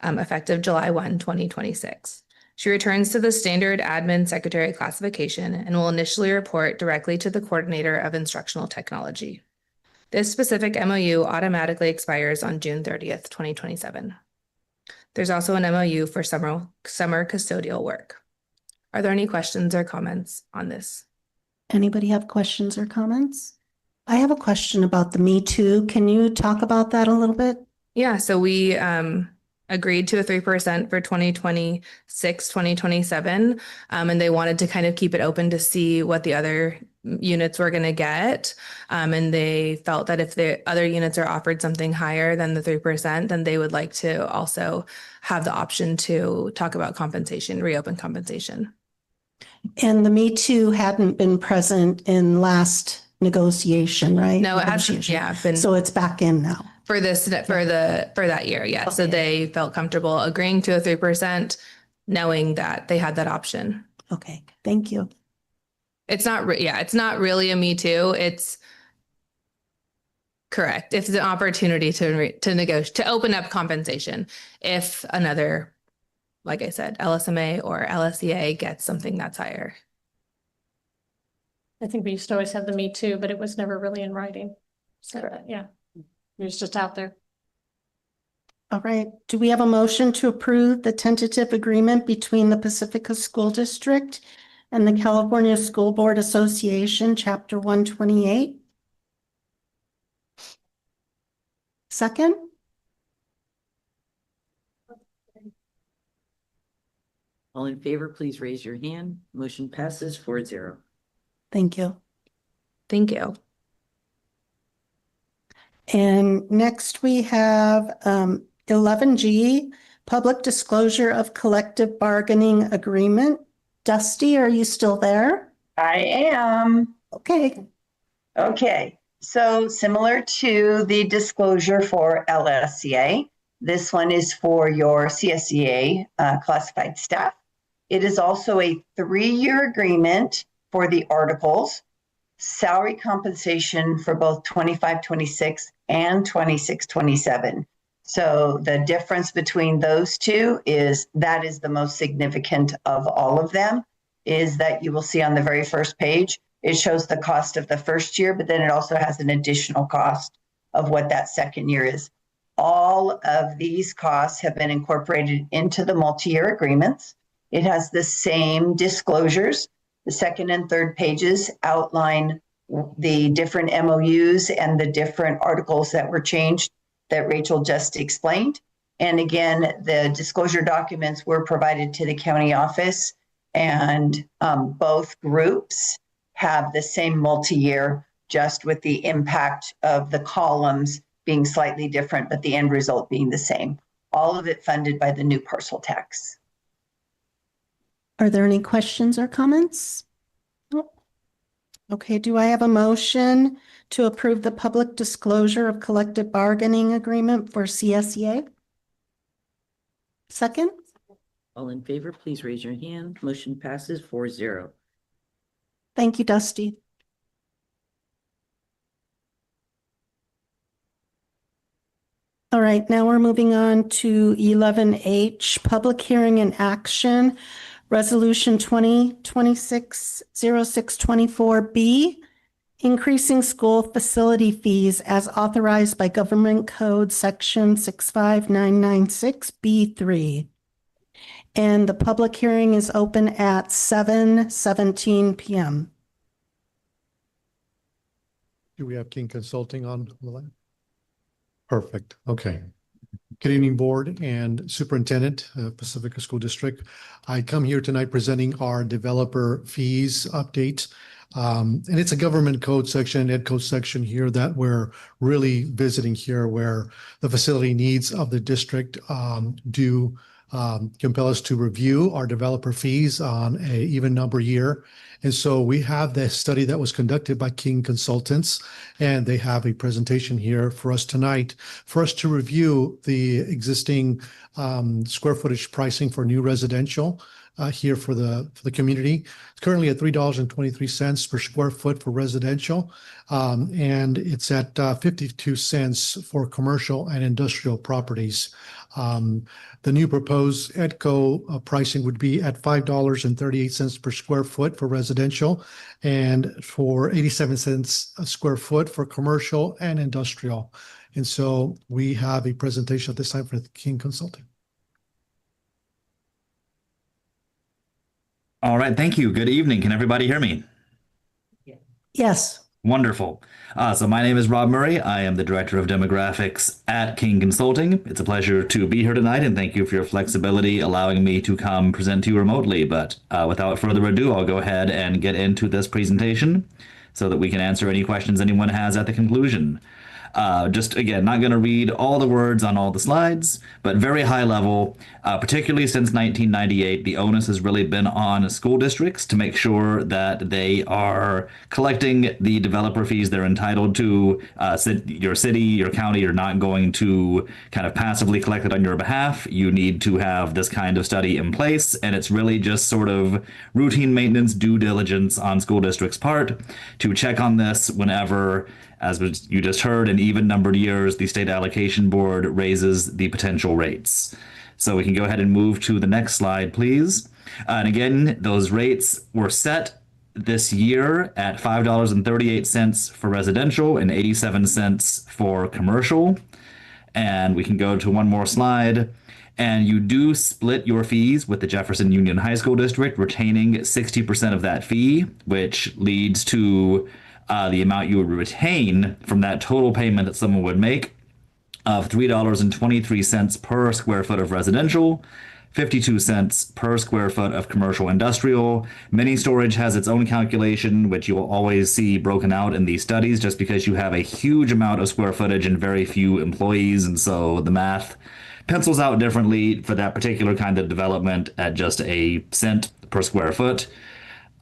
effective July 1, 2026. She returns to the standard admin secretary classification and will initially report directly to the coordinator of instructional technology. This specific MOU automatically expires on June 30th, 2027. There's also an MOU for summer custodial work. Are there any questions or comments on this? Anybody have questions or comments? I have a question about the Me Too. Can you talk about that a little bit? Yeah, so we agreed to a 3% for 2026, 2027, and they wanted to kind of keep it open to see what the other units were going to get. And they felt that if the other units are offered something higher than the 3%, then they would like to also have the option to talk about compensation, reopen compensation. And the Me Too hadn't been present in last negotiation, right? No, it hasn't. Yeah, been So it's back in now. for that year. Yeah. So they felt comfortable agreeing to a 3%, knowing that they had that option. Okay, thank you. It's not really a Me Too. It's correct. It's an opportunity to negotiate, to open up compensation if another, like I said, LSMA or LSEA gets something that's higher. I think we used to always have the me too, but it was never really in writing. So, yeah, it was just out there. All right. Do we have a motion to approve the tentative agreement between the Pacifica School District and the California School Board Association, Chapter 128? Second? All in favor, please raise your hand. Motion passes 4-0. Thank you. Thank you. And next we have 11G, Public Disclosure of Collective Bargaining Agreement. Dusty, are you still there? I am. Okay. Okay, so similar to the disclosure for LSCA, this one is for your CSEA classified staff. It is also a 3-year agreement for the articles, salary compensation for both 25-26 and 26-27. So the difference between those two is that is the most significant of all of them, is that you will see on the very first page, it shows the cost of the first year, but then it also has an additional cost of what that second year is. All of these costs have been incorporated into the multi-year agreements. It has the same disclosures. The second and third pages outline the different MOUs and the different articles that were changed that Rachel just explained. And again, the disclosure documents were provided to the county office, and both groups have the same multi-year, just with the impact of the columns being slightly different, but the end result being the same. All of it funded by the new parcel tax. Are there any questions or comments? Nope. Okay, do I have a motion to approve the public disclosure of collective bargaining agreement for CSEA? Second? All in favor, please raise your hand. Motion passes 4-0. Thank you, Dusty. All right, now we're moving on to 11H, public hearing and action. Resolution 2026-0624B, increasing school facility fees as authorized by Government Code Section 65996B3. And the public hearing is open at 7:17 p.m. Do we have King Consulting on the line? Perfect. Okay. Good evening, Board and Superintendent, Pacifica School District. I come here tonight presenting our developer fees update. And it's a government code section, ed code section here that we're really visiting here, where the facility needs of the district do compel us to review our developer fees on a even number year. And so we have this study that was conducted by King Consultants, and they have a presentation here for us tonight for us to review the existing square footage pricing for new residential here for the community. It's currently at $3.23 per square foot for residential, and it's at 52 cents for commercial and industrial properties. The new proposed EDCO pricing would be at $5.38 per square foot for residential, and for 87 cents a square foot for commercial and industrial. And so we have a presentation at this time for King Consulting. All right, thank you. Good evening. Can everybody hear me? Yes. Wonderful. So my name is Rob Murray. I am the Director of Demographics at King Consulting. It's a pleasure to be here tonight, and thank you for your flexibility allowing me to come present to you remotely. But without further ado, I'll go ahead and get into this presentation so that we can answer any questions anyone has at the conclusion. Just again, not going to read all the words on all the slides, but very high level, particularly since 1998, the onus has really been on school districts to make sure that they are collecting the developer fees they're entitled to. Your city, your county are not going to kind of passively collect it on your behalf. You need to have this kind of study in place, and it's really just sort of routine maintenance, due diligence on school districts' part to check on this whenever, as you just heard, in even numbered years, the state allocation board raises the potential rates. So we can go ahead and move to the next slide, please. And again, those rates were set this year at $5.38 for residential and 87 cents for commercial. And we can go to one more slide. And you do split your fees with the Jefferson Union High School District, retaining 60% of that fee, which leads to the amount you would retain from that total payment that someone would make of $3.23 per square foot of residential, 52 cents per square foot of commercial industrial. Mini storage has its own calculation, which you will always see broken out in these studies just because you have a huge amount of square footage and very few employees. And so the math pencils out differently for that particular kind of development at just a cent per square foot.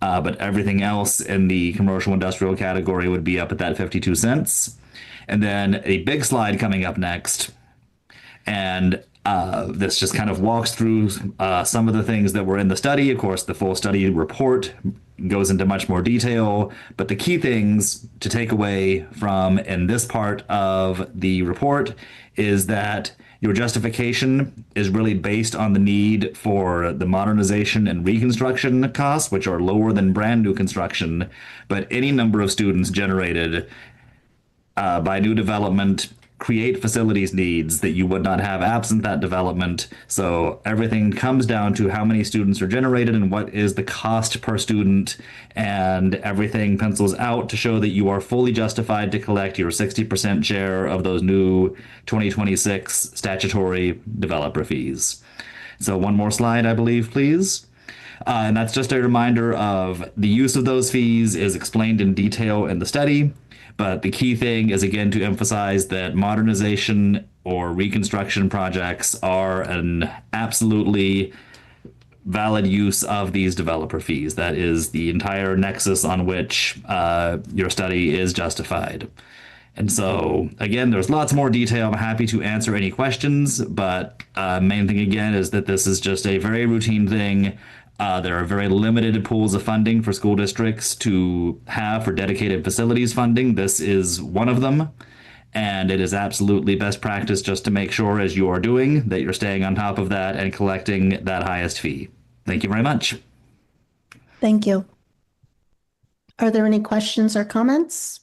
But everything else in the commercial industrial category would be up at that 52 cents. And then a big slide coming up next. And this just kind of walks through some of the things that were in the study. Of course, the full study report goes into much more detail, but the key things to take away from in this part of the report is that your justification is really based on the need for the modernization and reconstruction costs, which are lower than brand new construction, but any number of students generated by new development create facilities needs that you would not have absent that development. So everything comes down to how many students are generated and what is the cost per student, and everything pencils out to show that you are fully justified to collect your 60% share of those new 2026 statutory developer fees. So one more slide, I believe, please. And that's just a reminder of the use of those fees is explained in detail in the study. But the key thing is, again, to emphasize that modernization or reconstruction projects are an absolutely valid use of these developer fees. That is the entire nexus on which your study is justified. And so, again, there's lots more detail. I'm happy to answer any questions, but main thing, again, is that this is just a very routine thing. There are very limited pools of funding for school districts to have for dedicated facilities funding. This is one of them, and it is absolutely best practice just to make sure, as you are doing, that you're staying on top of that and collecting that highest fee. Thank you very much. Thank you. Are there any questions or comments?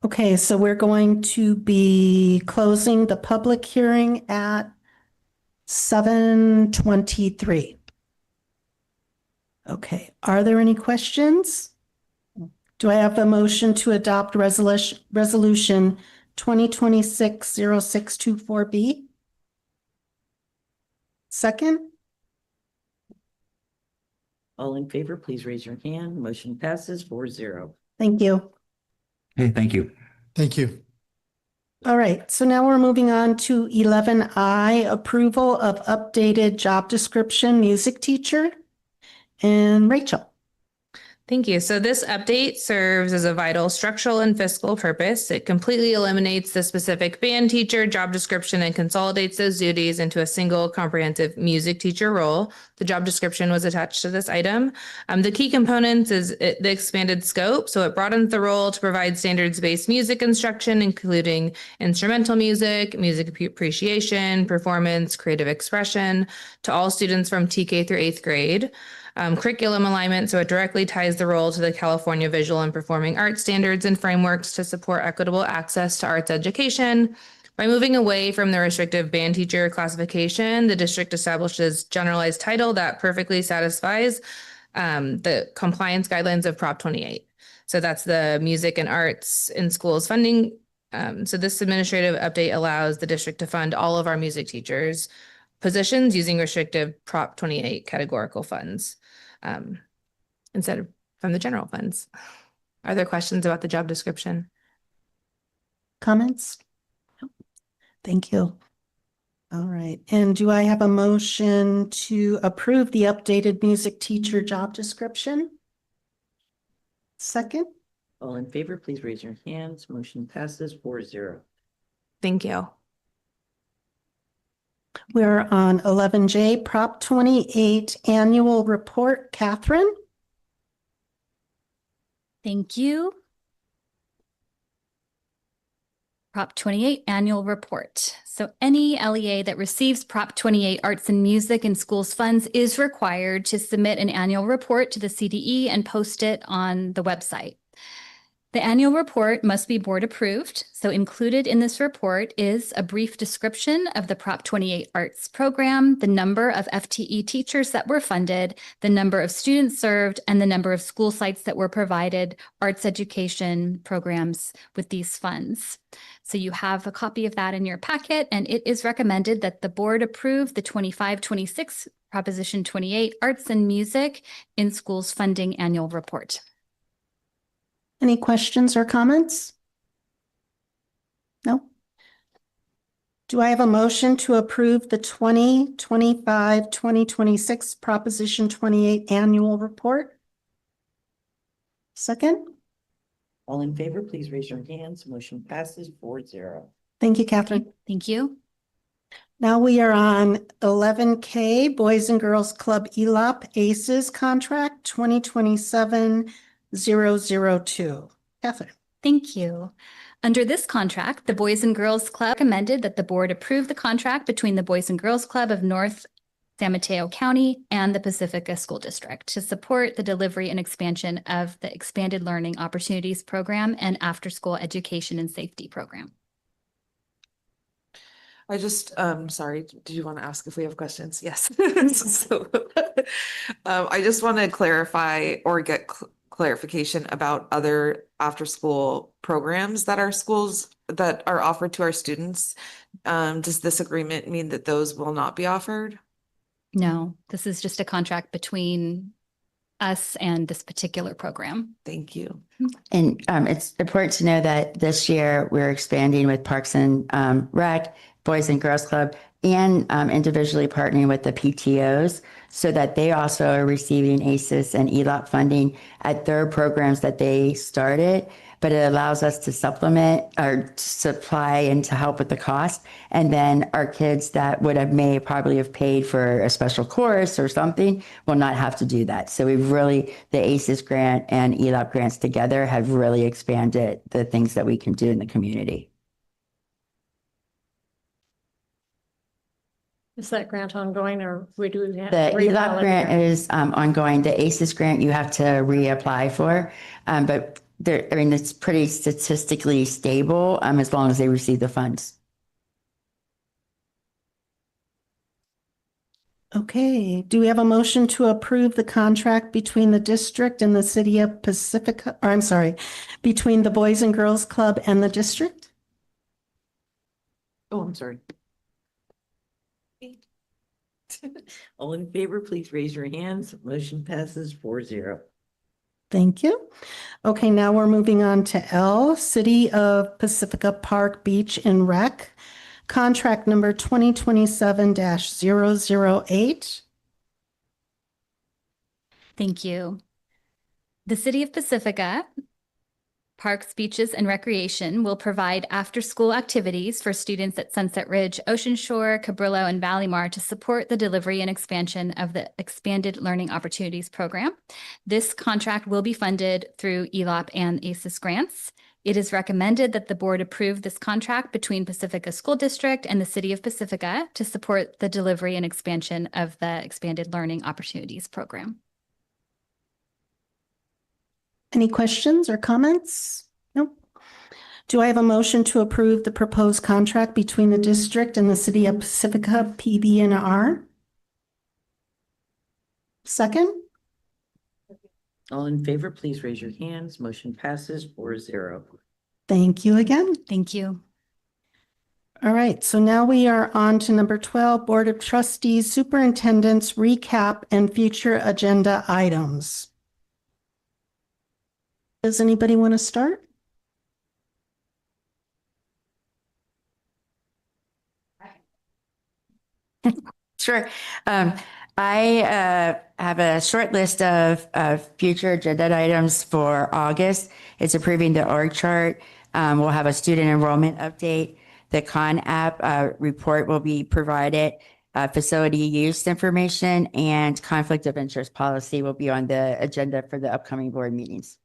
Okay, so we're going to be closing the public hearing at 7:23. Okay, are there any questions? Do I have a motion to adopt resolution 2026-0624B? Second? All in favor, please raise your hand. Motion passes 4-0. Thank you. Hey, thank you. Thank you. All right, so now we're moving on to 11I, approval of updated job description, music teacher. And Rachel. Thank you. So this update serves as a vital structural and fiscal purpose. It completely eliminates the specific band teacher job description and consolidates those duties into a single comprehensive music teacher role. The job description was attached to this item. The key components is the expanded scope. So it broadens the role to provide standards-based music instruction, including instrumental music, music appreciation, performance, creative expression to all students from TK through 8th grade. Curriculum alignment, so it directly ties the role to the California Visual and Performing Arts standards and frameworks to support equitable access to arts education. By moving away from the restrictive band teacher classification, the district establishes generalized title that perfectly satisfies the compliance guidelines of Prop 28. So that's the music and arts in schools funding. So this administrative update allows the district to fund all of our music teachers' positions using restrictive Prop 28 categorical funds instead of from the general funds. Are there questions about the job description? Comments? Thank you. All right, and do I have a motion to approve the updated music teacher job description? Second? All in favor, please raise your hands. Motion passes 4-0. Thank you. We're on 11J, Prop 28 Annual Report. Catherine? Thank you. Prop 28 Annual Report. So any LEA that receives Prop 28 Arts and Music in Schools funds is required to submit an annual report to the CDE and post it on the website. The annual report must be board approved. So included in this report is a brief description of the Prop 28 Arts program, the number of FTE teachers that were funded, the number of students served, and the number of school sites that were provided arts education programs with these funds. So you have a copy of that in your packet, and it is recommended that the board approve the 25-26 Proposition 28 Arts and Music in Schools Funding Annual Report. Any questions or comments? No? Do I have a motion to approve the 2025-2026 Proposition 28 Annual Report? Second? All in favor, please raise your hands. Motion passes 4-0. Thank you, Catherine. Thank you. Now we are on 11K Boys and Girls Club ELOP ACES contract 2027-002. Catherine. Thank you. Under this contract, the Boys and Girls Club recommended that the board approve the contract between the Boys and Girls Club of North San Mateo County and the Pacifica School District to support the delivery and expansion of the Expanded Learning Opportunities Program and After-School Education and Safety Program. I just, sorry, did you want to ask if we have questions? Yes. So, I just want to clarify or get clarification about other after-school programs that our schools that are offered to our students. Does this agreement mean that those will not be offered? No, this is just a contract between us and this particular program. Thank you. And it's important to know that this year we're expanding with Parks and Rec, Boys and Girls Club, and individually partnering with the PTOs so that they also are receiving ACES and ELOP funding at their programs that they started. But it allows us to supplement or supply and to help with the cost. And then our kids that may probably have paid for a special course or something will not have to do that. So we've really, the ACES grant and ELOP grants together have really expanded the things that we can do in the community. Is that grant ongoing or we do that? The ELOP grant is ongoing. The ACES grant you have to reapply for, but it's pretty statistically stable as long as they receive the funds. Okay, do we have a motion to approve the contract between the district and the city of Pacifica, or I'm sorry, between the Boys and Girls Club and the district? Oh, I'm sorry. All in favor, please raise your hands. Motion passes 4-0. Thank you. Okay, now we're moving on to L, City of Pacifica Park Beach and Rec, contract number 2027-008. Thank you. The City of Pacifica Parks, Beaches, and Recreation will provide after-school activities for students at Sunset Ridge, Ocean Shore, Cabrillo, and Valleymar to support the delivery and expansion of the Expanded Learning Opportunities Program. This contract will be funded through ELOP and ACES grants. It is recommended that the board approve this contract between Pacifica School District and the City of Pacifica to support the delivery and expansion of the Expanded Learning Opportunities Program. Any questions or comments? Nope. Do I have a motion to approve the proposed contract between the district and the City of Pacifica PB&R? Second? All in favor, please raise your hands. Motion passes 4-0. Thank you again. Thank you. All right, so now we are on to number 12, Board of Trustees, Superintendent's Recap and Future Agenda Items. Does anybody want to start? Sure. I have a short list of future agenda items for August. It's approving the org chart. We'll have a student enrollment update. The Con App report will be provided. Facility use information and conflict of interest policy will be on the agenda for the upcoming board meetings.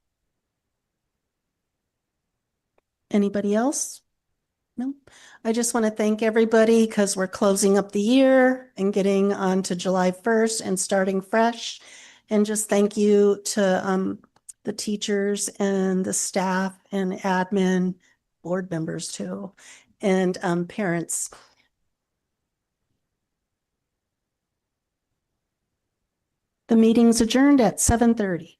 Anybody else? No, I just want to thank everybody because we're closing up the year and getting on to July 1st and starting fresh. And just thank you to the teachers and the staff and admin, board members too, and parents. The meeting's adjourned at 7:30.